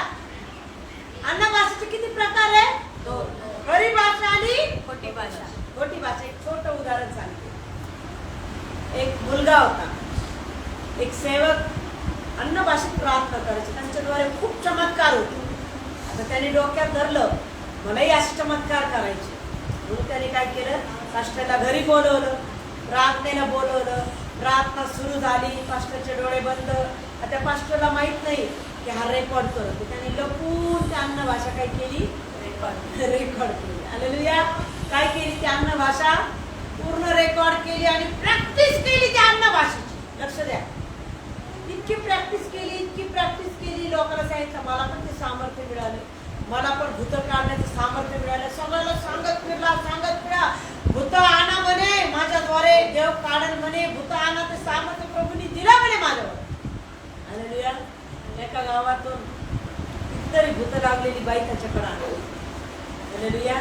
अन्य भाषेचे किती प्रकार आहे? 2. खरी भाषा आणि खोटी भाषा. खोटी भाषा. एक छोटं उदाहरण सांगते. एक मुलगा होता, एक सेवक अन्न भाषेत प्रार्थना करायचे. त्यांच्याद्वारे खूप चमत्कार होते. आता त्याने डोक्यात धरलं मलाही असे चमत्कार करायचे. म्हणून त्याने काय केलं? पास्टरला घरी बोलवलं, प्रार्थनेला बोलवलं. प्रार्थना सुरू झाली. पास्टरचे डोळे बंद. त्या पास्टरला माहित नाही की हा रेकॉर्ड करतो. त्याने लपून त्या अन्न भाषा काय केली? रेकॉर्ड केली. हालेलुया. काय केली? ती अन्न भाषा पूर्ण रेकॉर्ड केली आणि प्रॅक्टिस केली त्या अन्न भाषेची. लक्ष द्या. इतकी प्रॅक्टिस केली, इतकी प्रॅक्टिस केली. लोकांना सांगितलं मला पण ते सामर्थ्य मिळालं, मला पण भूत काढण्याचं सामर्थ्य मिळालं. सगळ्याला सांगत फिरा. भूत आणा म्हणे माझ्याद्वारे, देव काढण म्हणे. भूत आणा ते सामर्थ्य प्रभूंनी दिलं म्हणे माझ्यावर. हालेलुया. एका गावातून कितीतरी भूत लागलेली बाई त्याच्याकडे आली. हालेलुया.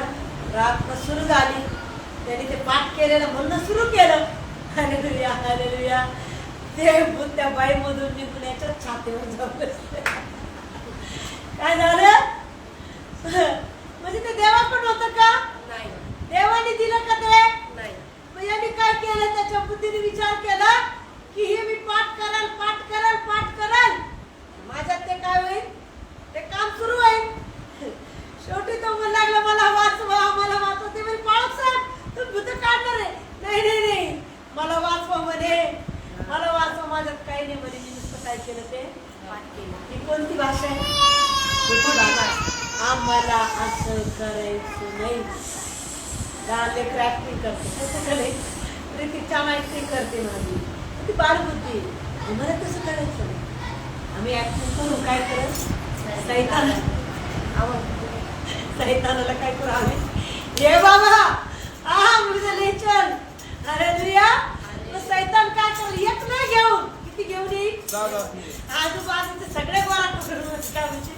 प्रार्थना सुरू झाली. त्यांनी ते पाठ केलेलं म्हणणं सुरू केलं. हालेलुया. हालेलुया. ते भूत त्या बाईमधून निघून याच्या छातीवर जाऊन बसले. काय झालं? म्हणजे ते देवाकडून होतं का? नाही देवाने दिलं का ते? नाही मग यांनी काय केलं? त्याच्या बुद्धीने विचार केला की हे मी पाठ करल माझ्यात ते काय होईल? ते काम सुरू होईल. शेवटी तो म्हणू लागला मला वाचवा. ते म्हणे पाळक साहेब तू भूत काढणार आहे? नाही मला वाचवा म्हणे. मला वाचवा. माझ्यात काही नाही म्हणे. मी नुसतं काय केलं ते पाठ केलं ही कोणती भाषा आहे? कोणती भाषा? आम्हाला असं करायचं नाही. लेकर ऍक्टिंग करते प्रीती छान ऍक्टिंग करते माझी ती बाल बुद्धी मला तसं करायचं नाही. आम्ही ऍक्टिंग करू काय करत सैतानाला काय करू आम्ही ये बाबा मुलीचं लेचन अरे दुया सैतान काय कर एक नाही घेऊन किती घेऊन येईल आजूबाजूचे सगळे गोळा करून काय म्हणजे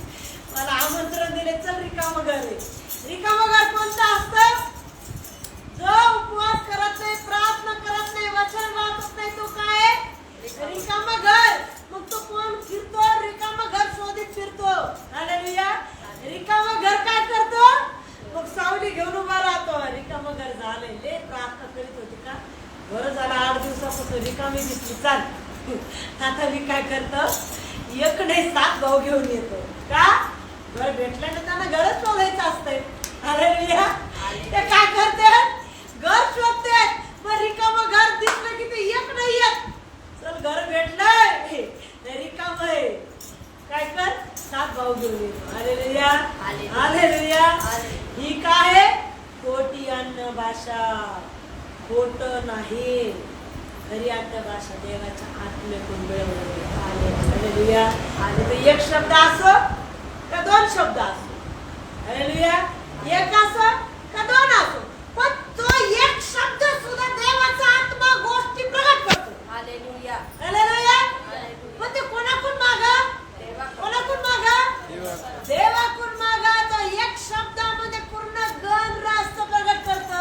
मला आमंत्रण दिले चल रिकामं घर आहे. रिकामं घर कोणतं असतं? जो उपवास करत नाही प्रार्थना करत नाही वचन वाचत नाही तो काय रिकामं घर. मग तो कोण फिरतो? रिकामं घर शोधित फिरतो. हालेलुया. रिकामं घर काय करतो? मग सावली घेऊन उभा राहतो. रिकामं घर झालंय. लय प्रार्थना करीत होती का? बरं झालं 8 दिवसापासून रिकामी दिसली चाल. आता मी काय करतो? एक नाही 7 भाऊ घेऊन येतो. का? घर भेटल्याने त्यांना घरच शोधायचं असतंय. हालेलुया. ते काय करतात? घर शोधते. मग रिकामं घर दिसलं की ते एक नाही येत. चल घर भेटलंय ते रिकाम आहे. काय कर 7 भाऊ घेऊन येतो. Hallelujah hallelujah. ही काय? खोटी अन्न भाषा. खोट नाही खरी अन्न भाषा देवाच्या आत्म्यातून मिळवली. हालेलुया. आणि एक शब्द असो का 2 शब्द असो. हालेलुया. एक असो का 2 असो पण तो एक शब्द सुद्धा देवाचा आत्मा गोष्टी प्रगट करतो. Hallelujah hallelujah. पण ते कोणाकडून मागा? कोणाकडून मागा? देवाकडून मागा. तो एक शब्दामध्ये पूर्ण गण राष्ट्र प्रगट करतो.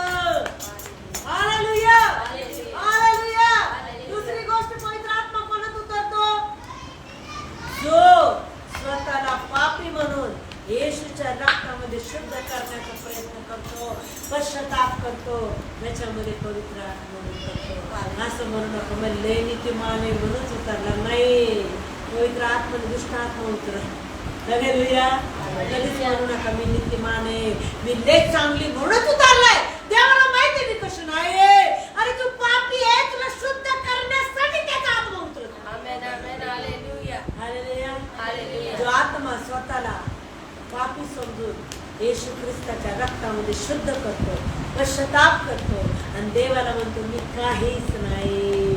Hallelujah hallelujah. दुसरी गोष्ट पवित्र आत्मा कोणात उतरतो? जो स्वतःला पापी म्हणून येशूच्या रक्तामध्ये शुद्ध करण्याचा प्रयत्न करतो पश्चाताप करतो त्याच्यामध्ये पवित्र आत्मा उतरतो. असं म्हणू नका मग लय नीतिमान आहे म्हणूनच उतरला नाही. पवित्र आत्मा दुष्ट आत्मा उतरला. हालेलुया. कधीच म्हणू नका मी नीतिमान आहे मी लय चांगली म्हणूनच उतरलाय. देवाला माहिती मी कशी नाही. अरे तू पापी आहे तुला शुद्ध करण्यासाठी त्याचा आत्मा उतरतो. आमेन आमेन हालेलुया हालेलुया. हालेलुया. जो आत्मा स्वतःला पापी समजून येशू ख्रिस्ताच्या रक्तामध्ये शुद्ध करतो पश्चाताप करतो आणि देवाला म्हणतो मी काहीच नाही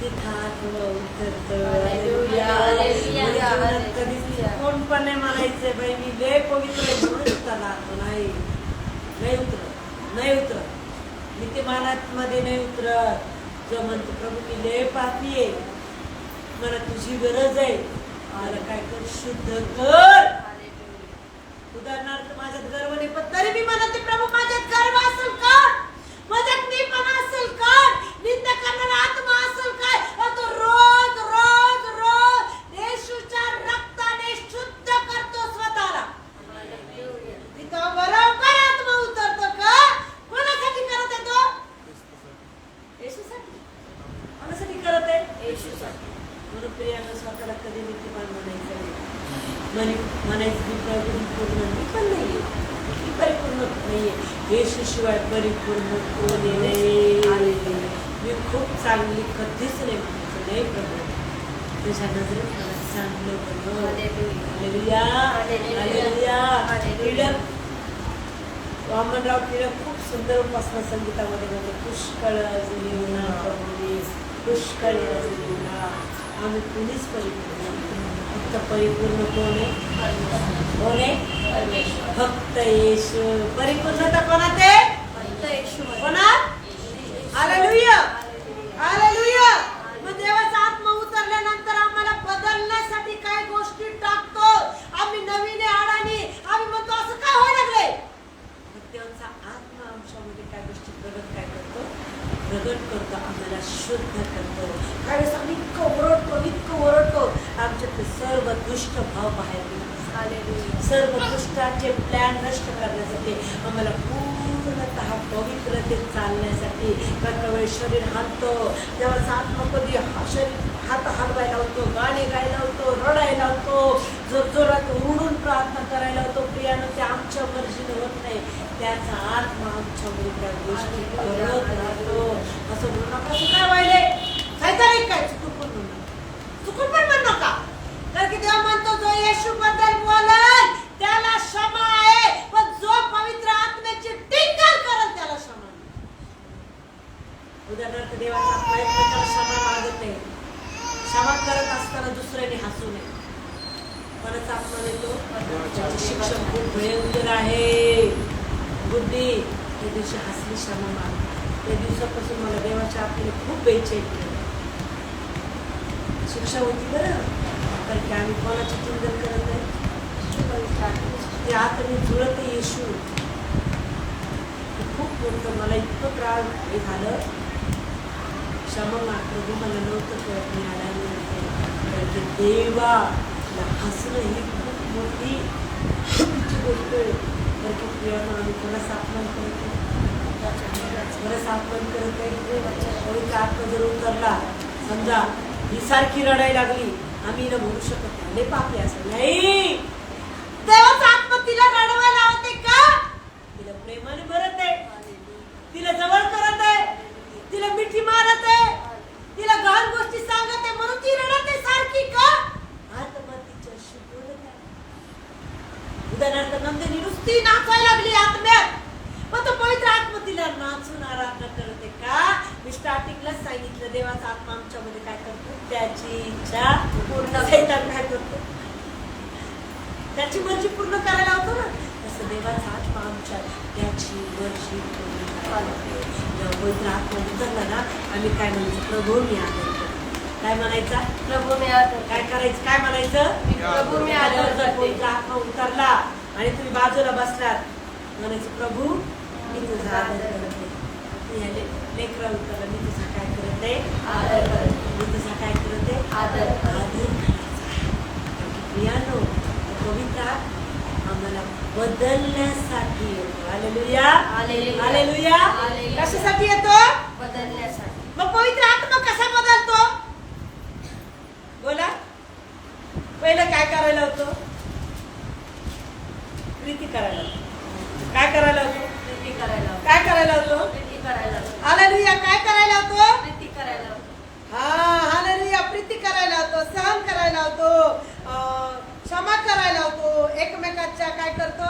तिथं आत्मा उतरतो. हालेलुया, हालेलुया, म्हणजे जीवनात हालेलुया. कधीच कोण पण नाही म्हणायचंय बाई मी लय पवित्र आहे म्हणून उतरला. नाही उतरत नीतिमानात मध्ये नाही उतरत. जो म्हणतो प्रभू मी लय पापी आहे मला तुझी गरज आहे मला काय कर शुद्ध कर. उदाहरणार्थ माझ्यात गर्व नाही पण तरी मी म्हणते प्रभू माझ्यात गर्व असेल का? माझ्यात मीपणा असेल का? निंदा करणारा आत्मा असेल काय? तो रोज रोज रोज येशूच्या रक्ताने शुद्ध करतो स्वतःला. तिथं बरोबर आत्मा उतरतो का? कोणासाठी करत आहे तो? येशूसाठी. कोणासाठी करत आहे? येशूसाठी. म्हणून प्रियानं स्वतःला कधी नीतिमान म्हणायचं नाही. म्हणायचं मी परिपूर्ण मी पण नाहीये मी परिपूर्ण नाहीये. येशूशिवाय परिपूर्ण कोणी नाही. मी खूप चांगली कधीच नाही म्हणायचं नाही प्रभू तुझ्या नजरेत मला चांगलं बनव. Hallelujah hallelujah. टिळक वामनराव टिळक खूप सुंदर उपासना संगीतामध्ये म्हणते पुष्कळ अजून येऊना प्रभू पुष्कळ अजून येऊना आम्ही कुणीच परिपूर्ण फक्त परिपूर्ण कोण आहे? फक्त येशू. परिपूर्णता कोणात आहे? फक्त येशू. कोणात? Hallelujah hallelujah. मग देवाचा आत्मा उतरल्यानंतर आम्हाला बदलण्यासाठी काय गोष्टी टाकतो. आम्ही नवीन आडानी आम्ही म्हणतो असं काय व्हायला लागलंय. मग देवाचा आत्मा आमच्यामध्ये काय गोष्टी प्रगट करतो आम्हाला शुद्ध करतो. त्यावेळेस आम्ही कवरो सर्व दुष्टाचे प्लॅन नष्ट करण्यासाठी, आम्हाला पूर्णतः पवित्रतेत चालण्यासाठी. प्रत्येक शरीर हालतो तेव्हा आत्मा कधी शरीर हात हलवायला होतो, गाणे गायला होतो, रडायला होतो, जोरजोरात उडून प्रार्थना करायला होतो. प्रियानं ते आमच्या मर्जीने होत नाही, त्याचा आत्मा आमच्यामध्ये त्या गोष्टी करत राहतो. असं म्हणू नका तू काय व्हायले सैतानिक काय चुकून पण म्हण नका. कारण की देव म्हणतो जो येशू बद्दल बोलल त्याला क्षमा आहे, पण जो पवित्र आत्म्याची टिंगल करल त्याला क्षमा नाही. उदाहरणार्थ देवाचा आत्मा एकमेकाला क्षमा मागत नाही. क्षमा करत असताना दुसऱ्याने हसू नये. कोणाचा आत्मा देतो? त्याचे शिक्षण खूप भयंकर आहे. बुद्धी त्या दिवशी हसली क्षमा माग. त्या दिवसापासून मला देवाच्या आत्म्याने खूप बेचैन केलं. शिक्षा होती बरं, कारण की आम्ही कोणाची चिंतन करत नाही. ते आत्म्याने जुळत येशू खूप मोठं मला इतकं त्रास हे झालं. क्षमा माग प्रभू, मला नव्हतं कळत मी आल्यानंतर. देवाला हसणं ही खूप मोठी गोष्ट आहे. कारण की प्रियानं आम्ही कोणाचा अपमान करत नाही, कोणाचा अपमान करत नाही. पवित्र आत्मा जर उतरला, समजा ही सारखी रडायला लागली, आम्ही न म्हणू शकत नाही लय पापी असं नाही. देवाचा आत्मा तिला रडवायला होते का? तिला प्रेमाने भरत आहे, तिला जवळ करत आहे, तिला मिठी मारत आहे, तिला घाण गोष्टी सांगत आहे, म्हणून ती रडत आहे सारखी का? आत्मा तिच्याशी बोलत आहे. उदाहरणार्थ नंदिनी नुसती नाचायला लागली आत्म्यात, पण तो पवित्र आत्मा तिला नाचून आराधना करते का? मी स्टार्टिंगलाच सांगितलं देवाचा आत्मा आमच्यामध्ये काय करतो? त्याची इच्छा पूर्ण सैतान काय करतो? त्याची मर्जी पूर्ण करायला होतो ना. तसं देवाचा आत्मा आमच्या त्याची मर्जी पूर्ण करायला. जेव्हा पवित्र आत्मा उतरला ना, आम्ही काय म्हणायचं? प्रभू मी आदर करतो. काय म्हणायचा? प्रभू मी आदर काय करायचं? काय म्हणायचं? प्रभू मी आदर जर करते. पवित्र आत्मा उतरला आणि तुम्ही बाजूला बसलात, म्हणायचं प्रभू मी तुझा आदर करते. लेकरा उतरला, मी तुझा काय करते? आदर करते. मी तुझा काय करते? आदर प्रियानो, पवित्र आम्हाला बदलण्यासाठी येतो. Hallelujah, hallelujah. हालेलुया. हालेलुया. कशासाठी येतो? बदलण्यासाठी. मग पवित्र आत्मा कसा बदलतो? बोला. पहिलं काय करायला होतं? प्रीती करायला होतं. काय करायला होतं? प्रीती करायला. काय करायला होतं? प्रीती करायला. हालेलुया. काय करायला होतं? प्रीती करायला. हा, हालेलुया. प्रीती करायला होतो, सहन करायला होतो, क्षमा करायला होतो, एकमेकाच्या काय करतो?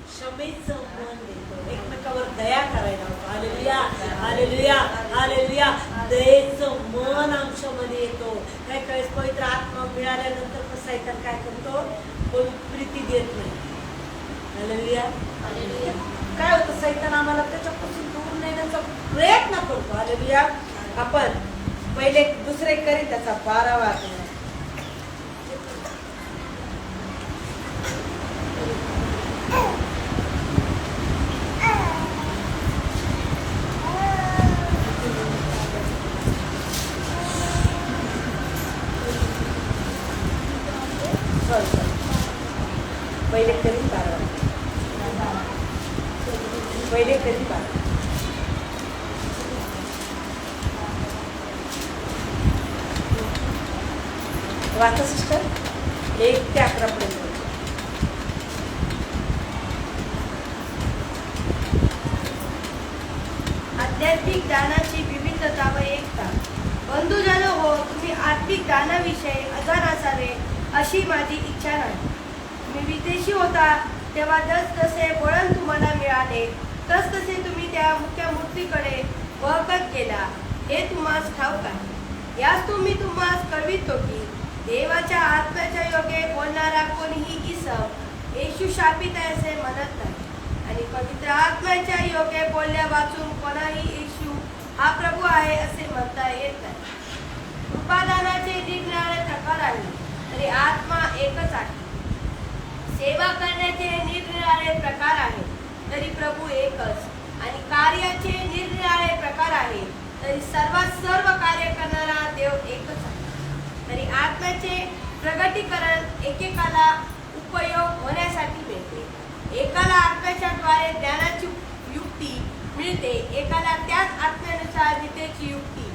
क्षमेचं मन देतो, एकमेकावर दया करायला होतो. Hallelujah, hallelujah, hallelujah. दयेचं मन आमच्यामध्ये येतो. काही काही पवित्र आत्मा मिळाल्यानंतर सैतान काय करतो? कोण प्रीती देत नाही. Hallelujah, hallelujah. काय होतं? सैतान आम्हाला त्याच्यापासून दूर नेण्याचा प्रयत्न करतो. हालेलुया. आपण पहिले दुसरे करी त्याचा 12वा अध्याय. पहिले करी 12. पहिले करी 12. वाचा सिस्टर, 1 ते 11 पर्यंत. आध्यात्मिक दानाची विविधता व एकता. बंधुजन हो, तुम्ही आत्मिक दानाविषयी अजाण असावे अशी माझी इच्छा नाही. मी विदेशी होता तेव्हा जसजसे वळण तुम्हाला मिळाले तसतसे तुम्ही त्या मुख्य मूर्तीकडे वळत गेला, हे तुम्हास ठाऊक आहे. यास तुम्ही तुम्हास कळवितो की देवाच्या आत्म्याच्या योगे बोलणारा कोणीही इसम येशू शापित आहे असे म्हणत नाही, आणि पवित्र आत्म्याच्या योगे बोलल्या वाचून कोणाही येशू हा प्रभू आहे असे म्हणता येत नाही. कृपादानाचे निरनिराळे प्रकार आहेत, तरी आत्मा एकच आहे. सेवा करण्याचे निरनिराळे प्रकार आहेत, तरी प्रभू एकच. आणि कार्याचे निरनिराळे प्रकार आहेत, तरी सर्व कार्य करणारा देव एकच आहे. तरी आत्म्याचे प्रगटीकरण एकेकाला उपयोग होण्यासाठी मिळते. एकाला आत्म्याच्या द्वारे ज्ञानाची युक्ती मिळते, एकाला त्याच आत्म्यानुसार विद्येची युक्ती,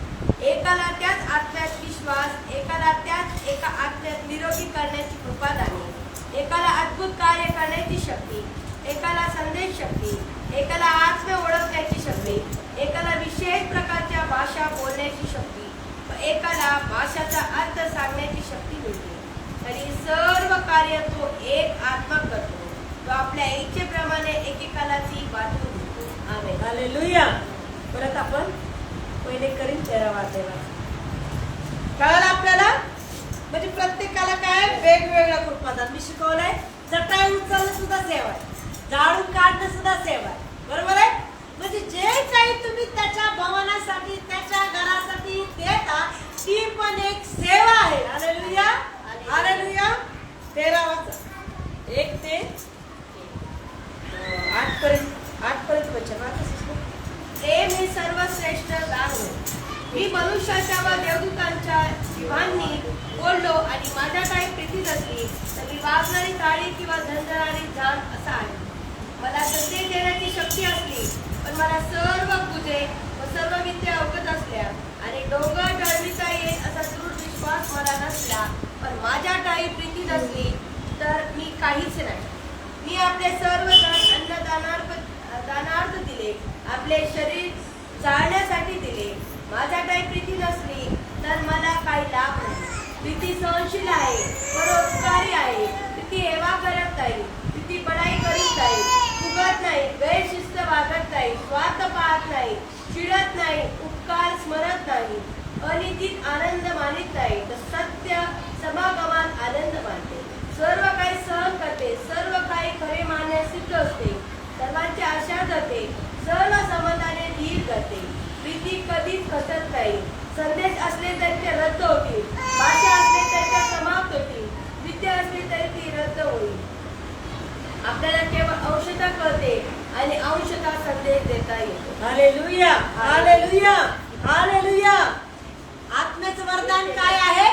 एकाला त्याच आत्म्यात विश्वास, एकाला त्याच एका आत्म्यात निरोगी करण्याची कृपा झाली, एकाला अद्भुत कार्य करण्याची शक्ती, एकाला संदेश शक्ती, एकाला आत्म्य ओळखण्याची शक्ती, एकाला विशेष प्रकारच्या भाषा बोलण्याची शक्ती व एकाला भाषाचा अर्थ सांगण्याची शक्ती मिळते. तरी सर्व कार्य तो एक आत्मा करतो, तो आपल्या इच्छेप्रमाणे एकेकाला ती वाटून देतो. आमेन. हालेलुया. परत आपण पहिले करीन 13 अध्याय. कळलं आपल्याला? म्हणजे प्रत्येकाला काय वेगवेगळ्या कृपादान. मी शिकवलंय चटाई उचलणं सुद्धा सेवा आहे, झाडून काढणं सुद्धा सेवा आहे. बरोबर आहे? म्हणजे जे काही तुम्ही त्याच्या भवनासाठी त्याच्या घरासाठी देता ती पण एक सेवा आहे. हालेलुया. हालेलुया. 13 वाचा. 1 ते 8 पर्यंत वचन वाचा सिस्टर. प्रेम हे सर्वश्रेष्ठ दान होय. मी मनुष्याच्या व देवदूतांच्या जीवांनी बोललो आणि माझ्या काही प्रीतीत असली तर मी वाजणारी टाळी किंवा झंझणारी झान असा आहे. मला संदेश देण्याची शक्ती असली पण मला सर्व पूजे व सर्व विद्या अवगत असल्या आणि डोंगर टळविता येईल असा दृढ विश्वास मला नसला पण माझ्या टाळी प्रीती नसली तर मी काहीच नाही. मी आपले सर्व दानार्थ दिले, आपले शरीर जाळण्यासाठी दिले. माझ्या काही प्रीती नसली तर मला काही लाभ नाही. प्रीती सहनशील आहे, परोपकारी आहे, प्रीती हेवा करत नाही, प्रीती बडाई करीत नाही, फुगत नाही, गैरशिस्त वागत नाही, स्वार्थ पाहत नाही, चिडत नाही, उपकार स्मरत नाही, अनितीत आनंद मानित नाही, तर सत्य समागमात आनंद मानते, सर्व काही सहन करते, सर्व काही खरे मानणे सिद्ध असते, सर्वांची आशा धरते, सर्व समाधाने धीर करते, प्रीती कधीच खचत नाही. संदेश असले तरी ते रद्द होतील, भाषा असले तरी ते समाप्त होतील, विद्या असली तरी ती रद्द होईल. आपल्याला केवळ अंशतः कळते आणि अंशतः संदेश देता येतो. हालेलुया. हालेलुया. हालेलुया. आत्म्याचं वरदान काय आहे?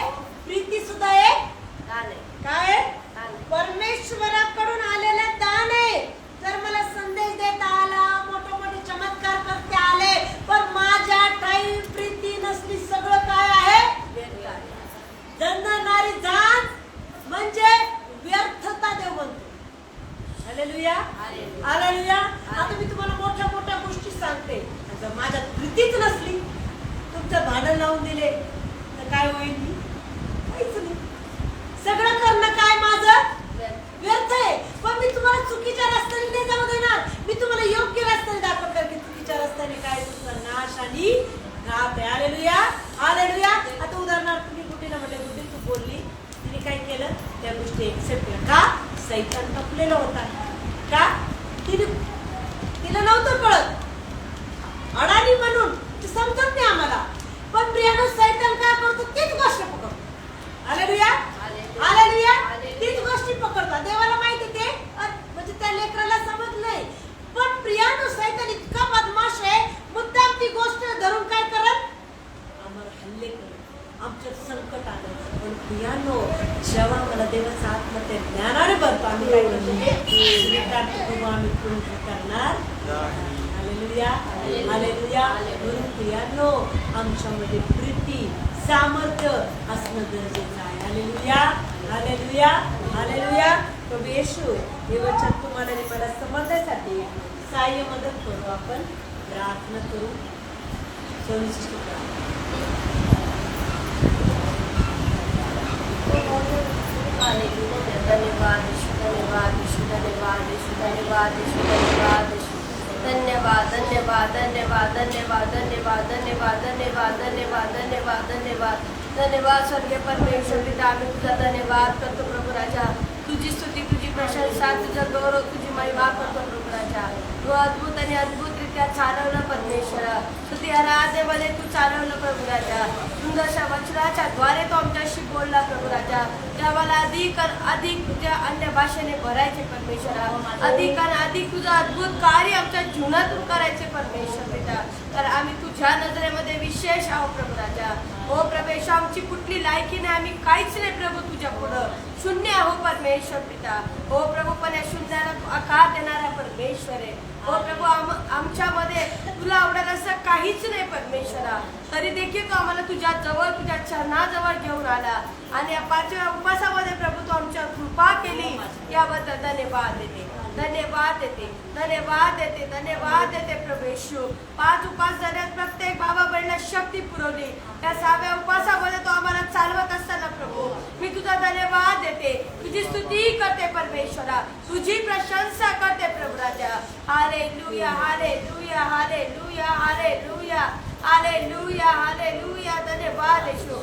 प्रीती सुद्धा एक दान आहे. काय आहे? दान आहे. परमेश्वराकडून आलेलं दान आहे. जर मला संदेश देता आला, मोठे मोठे चमत्कार करते आले, पण माझ्या ठाई प्रीती नसली, सगळं काय आहे? व्यर्थ आहे. जणणारी जाण म्हणजे व्यर्थता देव म्हणतो. हालेलुया. हालेलुया. हालेलुया. आता मी तुम्हाला मोठ्या मोठ्या गोष्टी सांगते, जर माझ्यात प्रीतीच नसली, तुमचं भांडण लावून दिले तर काय होईल? मी काहीच नाही. सगळं करणं काय माझं व्यर्थ आहे. पण मी तुम्हाला चुकीच्या रस्त्याने नाही जाऊ देणार, मी तुम्हाला योग्य रस्त्याने दाखवणार की चुकीच्या रस्त्याने काय तुमचा नाश आणि घात आहे. हालेलुया. हालेलुया. आता उदाहरणार्थ मी गुड्डीला म्हटलं, गुड्डी तू बोलली, तिने काय केलं? त्या गोष्टी एक्सेप्ट केल्या. का? सैतान टपलेला होता. का? तिला नव्हतं कळत, अडाणी म्हणून ते समजत नाही आम्हाला. पण प्रियानो, सैतान काय करतो? तीच गोष्ट पकडतो. हालेलुया. हालेलुया. तीच गोष्टी पकडतो. देवाला माहिती ते म्हणजे त्या लेकराला समजलंय. पण प्रियानो, सैतान इतका बदमाश आहे, मुद्दाम ती गोष्ट धरून काय करत? आम्हाला हल्ले करत, आमच्यात संकट आलं. पण प्रियानो, जेव्हा मला देवाचा आत्मा त्या ज्ञानाने भरतो, आम्ही काय करतो? आम्ही पूर्ण करणार. हालेलुया. हालेलुया. म्हणून प्रियानो, आमच्यामध्ये प्रीती सामर्थ्य असणं गरजेचं आहे. हालेलुया. हालेलुया. हालेलुया. प्रभू येशू, हे वचन तुम्हाला आणि मला समजण्यासाठी सहाय्य मदत करू. आपण प्रार्थना करू. सोनीची धन्यवाद धन्यवाद धन्यवाद धन्यवाद धन्यवाद धन्यवाद धन्यवाद धन्यवाद धन्यवाद धन्यवाद धन्यवाद धन्यवाद धन्यवाद धन्यवाद धन्यवाद धन्यवाद. स्वर्गीय परमेश्वर पिता, आम्ही तुझा धन्यवाद करतो प्रभू राजा. तुझी स्तुती, तुझी प्रशंसा, तुझा गौरव, तुझी महिमा करतो प्रभू राजा. तू अद्भुत आणि अद्भुतरित्या चालवलं परमेश्वर. स्तुती आराधनेमध्ये तू चालवलं प्रभू राजा. सुंदरशा वचनाच्या द्वारे तो आमच्याशी बोलला प्रभू राजा. तेव्हा अधिक तुझ्या अन्य भाषेने भरायचे परमेश्वर. अधिक आणि अधिक तुझं अद्भुत कार्य आमच्या जीवनातून करायचे परमेश्वर पिता. तर आम्ही तुझ्या नजरेमध्ये विशेष आहोत प्रभू राजा. हो प्रभेश आमची कुठली लायकी नाही, आम्ही काहीच नाही प्रभू तुझ्या पुढं शून्य आहो परमेश्वर पिता. हो प्रभू पण या शून्याला तू आकार देणारा परमेश्वर आहे. हो प्रभू आमच्यामध्ये तुला आवडेल असं काहीच नाही परमेश्वरा, तरी देखील तू आम्हाला तुझ्या जवळ तुझ्या चरणाजवळ घेऊन आला आणि या 5व्या उपवासामध्ये प्रभू तू आमच्यावर कृपा केली, याबद्दल धन्यवाद देते, धन्यवाद देते, धन्यवाद देते, धन्यवाद देते प्रभू येशू. 5 उपवास झाल्यात प्रत्येक बाबा बहिणीला शक्ती पुरवली. या 6व्या उपवासामध्ये तो आम्हाला चालवत असताना प्रभू मी तुझा धन्यवाद देते, तुझी स्तुती करते परमेश्वरा, तुझी प्रशंसा करते प्रभू राजा. Hallelujah hallelujah hallelujah hallelujah hallelujah hallelujah. धन्यवाद येशू,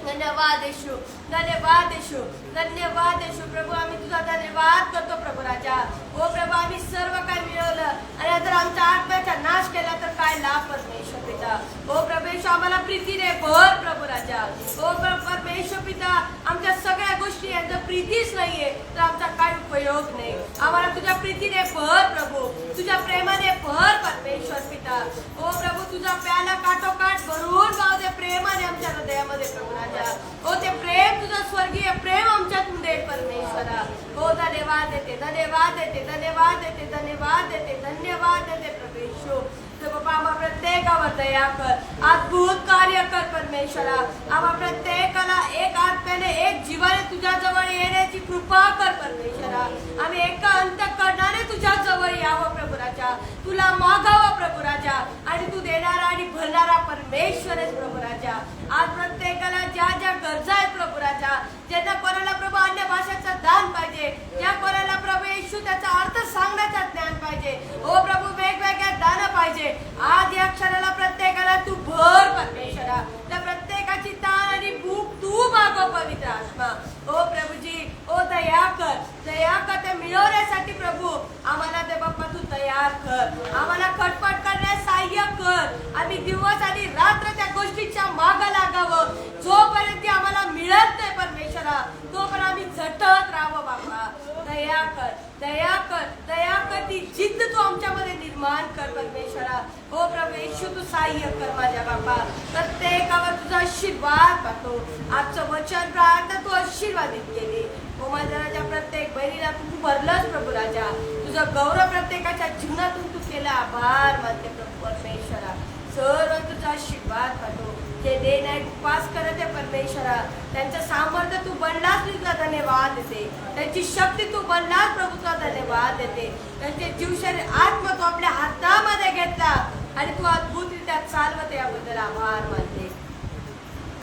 धन्यवाद येशू, धन्यवाद येशू, धन्यवाद येशू. प्रभू आम्ही तुझा धन्यवाद करतो प्रभू राजा. हो प्रभू आम्ही सर्व काय मिळवलं आणि जर आमच्या आत्म्याचा नाश केला तर काय लाभ परमेश्वर पिता. हो प्रभू आम्हाला प्रीतीने भर प्रभू राजा. हो परमेश्वर पिता आमच्या सगळ्या गोष्टी जर प्रीतीच नाहीये तर आमचा काय उपयोग नाही. आम्हाला तुझ्या प्रीतीने भर प्रभू, तुझ्या प्रेमाने भर परमेश्वर पिता. हो प्रभू तुझा प्याला काठोकाठ भरून जाऊ दे प्रेमाने आमच्या हृदयामध्ये प्रभू राजा. हो ते प्रेम तुझं स्वर्गीय प्रेम आमच्यातून दे परमेश्वरा. हो धन्यवाद देते, धन्यवाद देते, धन्यवाद देते, धन्यवाद देते, धन्यवाद देते प्रभू येशू. बाबा आम्हा प्रत्येकावर दया कर, अद्भुत कार्य कर परमेश्वरा. आम्हा प्रत्येकाला एक आत्म्याने एक जीवाने तुझ्या जवळ येण्याची कृपा कर परमेश्वरा. आम्ही एका अंतःकरणाने तुझ्या जवळ यावं प्रभू राजा, तुला मागावं प्रभू राजा, आणि तू देणारा आणि भरणारा परमेश्वर आहेस प्रभू राजा. आज प्रत्येकाला ज्या ज्या गरजा आहेत प्रभू राजा, ज्यांना कोणाला प्रभू अन्य भाषेचं दान पाहिजे, ज्या कोणाला प्रभू येशू त्याचा अर्थ सांगण्याचं ज्ञान पाहिजे, हो प्रभू वेगवेगळ्या दान पाहिजे, आज या क्षणाला प्रत्येकाला तू भर परमेश्वरा. त्या प्रत्येकाची ताण आणि भूक तू मागव पवित्र आत्मा. हो प्रभूजी ओ दया कर, दया कर ते मिळवण्यासाठी प्रभू आम्हाला ते बाप्पा तू तयार कर, आम्हाला खटपट करण्यास सहाय्य कर. आम्ही दिवस आणि रात्र त्या गोष्टीच्या मागं लागावं, जोपर्यंत आम्हाला मिळत नाही परमेश्वरा तोपर्यंत आम्ही झटत राहावं बाबा. दया कर, दया कर, दया कर, ती जिद्द तू आमच्यामध्ये निर्माण कर परमेश्वरा. हो प्रभू येशू तू सहाय्य कर माझ्या बाबा, प्रत्येकावर तुझा आशीर्वाद पाठव. आजचं वचन प्रार्थना तू आशीर्वादित केली. हो माझ्या राजा प्रत्येक बहिणीला तू भरलंच प्रभू राजा, तुझं गौरव प्रत्येकाच्या जीवनातून तू केला. आभार मानते प्रभू परमेश्वरा. सर्व तुझा आशीर्वाद पाठव. जे डे नाईट उपवास करत आहे परमेश्वरा, त्यांचं सामर्थ्य तू बनलास मी तुला धन्यवाद देते, त्यांची शक्ती तू बनलास प्रभू तुला धन्यवाद देते. त्यांचे जीव शरीर आत्मा तू आपल्या हातामध्ये घेतला आणि तू अद्भुतरित्या चालवते, याबद्दल आभार मानते.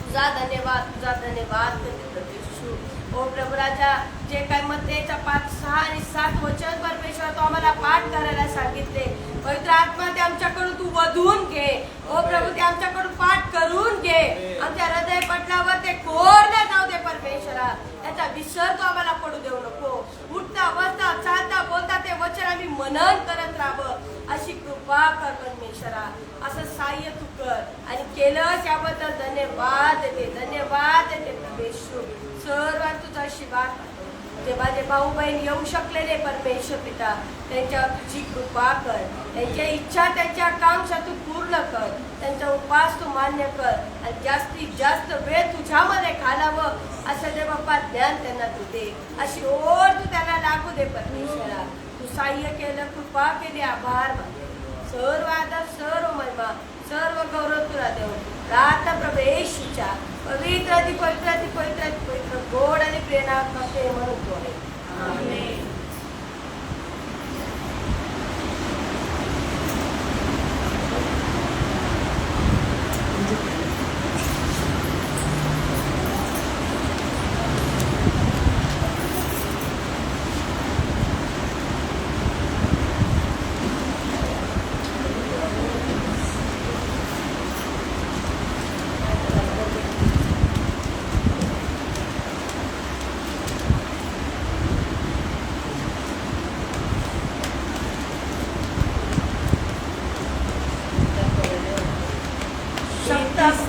तुझा धन्यवाद, तुझा धन्यवाद करते प्रभू येशू. हो प्रभू राजा जे काय मत्तेचा 5, 6 आणि 7 वचन परमेश्वर तू आम्हाला पाठ करायला सांगितले, पवित्र आत्मा ते आमच्याकडून तू वधून घे. हो प्रभू ते आमच्याकडून पाठ करून घे, आमच्या हृदय पटलावर ते कोरले जाऊ दे परमेश्वरा. त्याचा विसर तू आम्हाला पडू देऊ नको. उठता बसता चालता बोलता ते वचन आम्ही मनन करत राहावं अशी कृपा कर परमेश्वरा. असं सहाय्य तू कर आणि केलंस याबद्दल धन्यवाद देते, धन्यवाद देते प्रभू येशू. सर्वात तुझा आशीर्वाद. जे माझे भाऊ बहीण येऊ शकलेले परमेश्वर पिता त्यांच्यावर तुझी कृपा कर, त्यांच्या इच्छा त्यांच्या आकांक्षा तू पूर्ण कर, त्यांचा उपास तू मान्य कर आणि जास्तीत जास्त वेळ तुझ्यामध्ये घालावं असं दे बाप्पा ज्ञान त्यांना तू दे, अशी ओढ तू त्यांना लागू दे परमेश्वरा. तू सहाय्य केलं, कृपा केली, आभार मानते. सर्व आदर, सर्व महिमा, सर्व गौरव तुला देऊ. प्रार्थना प्रभू येशूच्या पवित्र अति पवित्र अति पवित्र अति पवित्र गोड आणि प्रेरणात्मक म्हणून तो आहे. आमेन.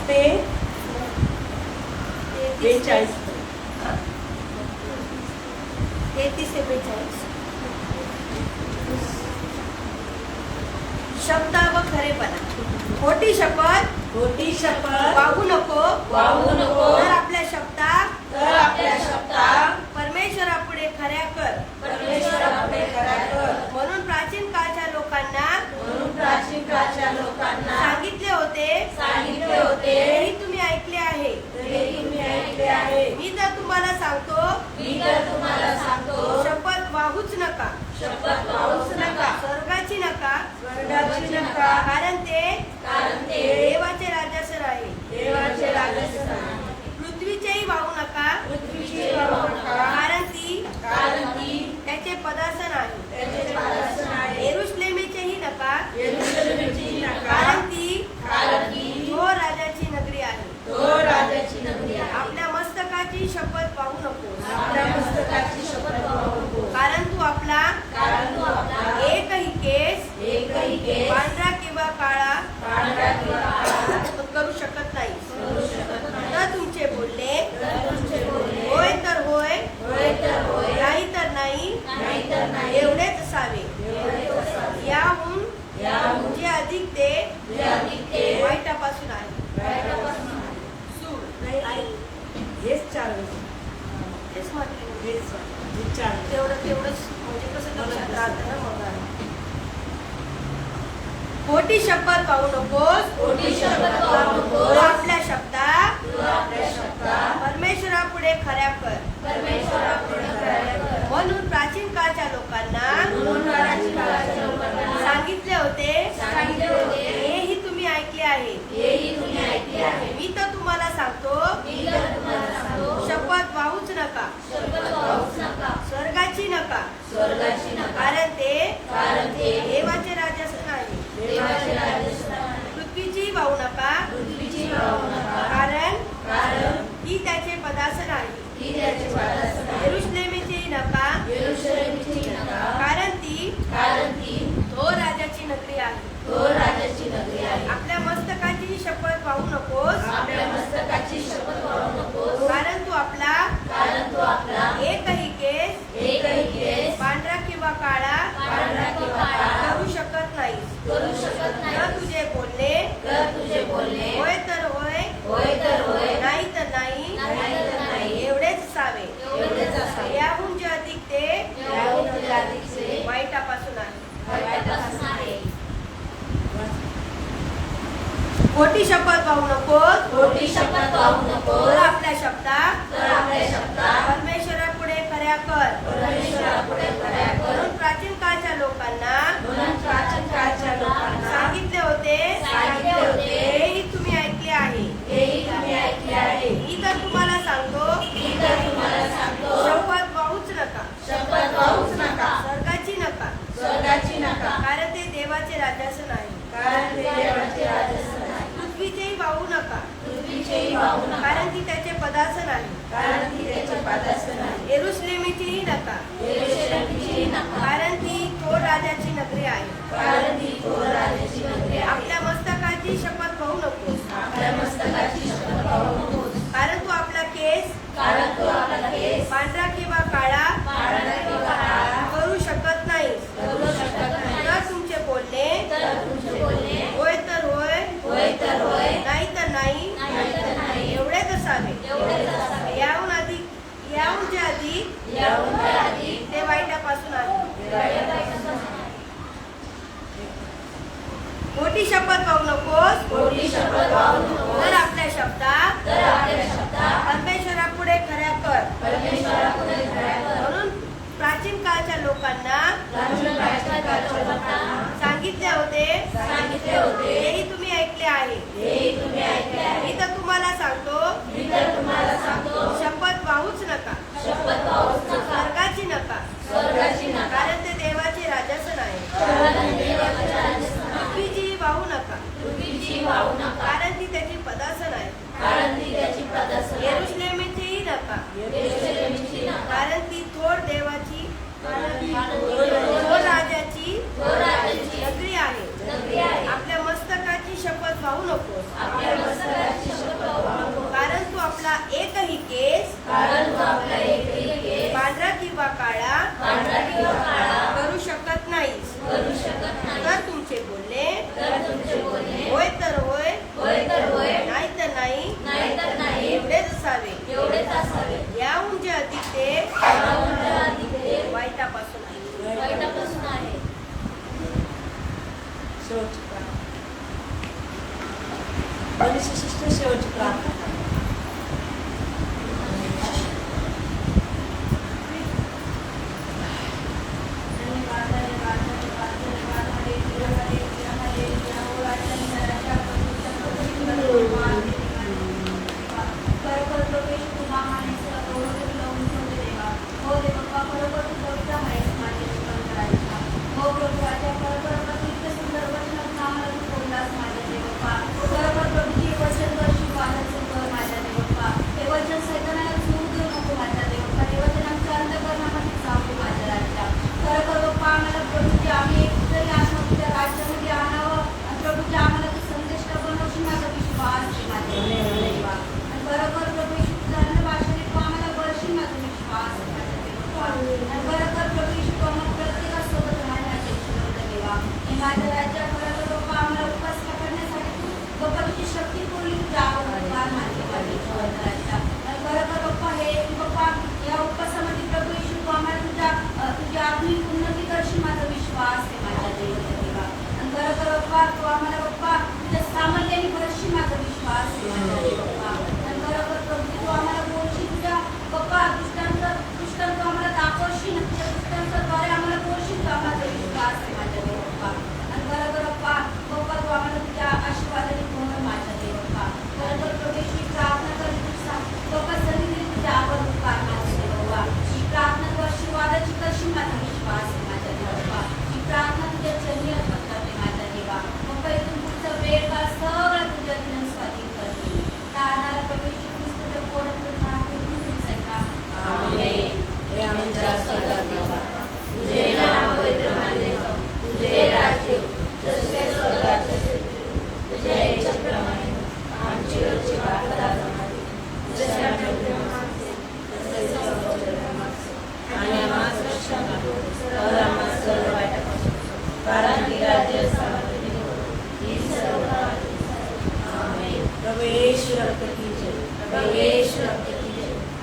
ते 42 33 ते 42 शब्द व खरेपणा. खोटी शपथ खोटी शपथ वाहू नको वाहू नको तर आपल्या शब्दात तर आपल्या शब्दात परमेश्वरापुढे खऱ्या कर. परमेश्वरापुढे खरा कर. म्हणून प्राचीन काळच्या लोकांना म्हणून प्राचीन काळच्या लोकांना सांगितले होते सांगितले होते हेही तुम्ही ऐकले आहे. तरी तुम्ही ऐकले आहे. मी तर तुम्हाला सांगतो मी तर तुम्हाला सांगतो शपथ वाहूच नका, शपथ वाहूच नका, स्वर्गाची नका, स्वर्गाची नका, कारण ते देवाचे राजासर आहे. देवाचे राज्य आहे. पृथ्वीचेही वाहू नका, पृथ्वीची वाहू नका, कारण ती त्याचे पदासन आहे. त्याचे पालन आहे. येरुशलेमेचेही नका, येरुशलेमची नका, कारण ती तो राजाची नगरी आहे. राजाची नगरी आहे. आपल्या मस्तकाची शपथ वाहू नको, आपल्या मस्तकाची शपथ वाहू नको, कारण तू आपला एकही केस पांढरा किंवा काळा करू शकत नाही. तर तुमचे बोलणे होय तर होय, नाही तर नाही एवढेच असावे. याहून जे अधिक ते वाईटापासून आहे. सूड हेच चार तेच म्हटलं. हेच चार तेवढंच म्हणजे कसं लक्षात राहतं ना मग. खोटी शपथ वाहू नकोस, तू आपल्या शब्दात परमेश्वरापुढे खऱ्या कर. म्हणून प्राचीन काळच्या लोकांना सांगितले होते हेही तुम्ही ऐकले आहे. मी तर तुम्हाला सांगतो शपथ वाहूच नका, स्वर्गाची नका, कारण ते देवाचे राजस्थान आहे. पृथ्वीची वाहू नका, कारण ती त्याचे पदासन आहे. येरुशलेमेची नका, कारण ती तो राजाची नगरी आहे. आपल्या मस्तकाची शपथ वाहू नकोस, कारण तू आपला एकही केस पांढरा किंवा काळा करू शकत नाही. तर तुझे बोलणे होय तर होय, नाही तर नाही एवढेच असावे. याहून जे अधिक ते वाईटापासून आहे. खोटी शपथ वाहू नकोस, तर आपल्या शब्दात परमेश्वरापुढे खऱ्या कर. म्हणून प्राचीन काळच्या लोकांना सांगितले होते हेही तुम्ही ऐकले आहे. मी तर तुम्हाला सांगतो शपथ वाहूच नका, स्वर्गाची नका, कारण ते देवाचे राजासन आहे. पृथ्वीचेही वाहू नका, कारण ती त्याचे पदासन आहे. येरुशलेमेचीही नका, कारण ती तो राजाची नगरी आहे. आपल्या मस्तकाची शपथ वाहू नकोस, कारण तू आपला केस पांढरा किंवा काळा करू शकत नाही. तर तुमचे बोलणे होय तर होय, नाही तर नाही एवढेच असावे. याहून जे अधिक ते वाईटापासून आहे. खोटी शपथ वाहू नकोस, तर आपल्या शब्दात परमेश्वरापुढे खऱ्या कर. म्हणून प्राचीन काळच्या लोकांना सांगितले होते हेही तुम्ही ऐकले आहे. मी तर तुम्हाला सांगतो शपथ वाहूच नका, स्वर्गाची नका, कारण ते देवाचे राजासन आहे. पृथ्वीची वाहू नका, कारण ती त्याची पदासन आहे. येरुशलेमेचीही नका, कारण ती थोर देवाची राजाची नगरी आहे. आपल्या मस्तकाची शपथ वाहू नकोस, कारण तू आपला एकही केस पांढरा किंवा काळा करू शकत नाहीस. तर तुमचे बोलणे होय तर होय, शेवटची प्रार्थना. बरीचशी शिष्ट शेवटची प्रार्थना.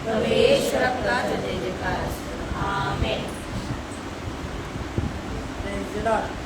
प्रवेश रक्ताचा जय जयकार. Praise the Lord.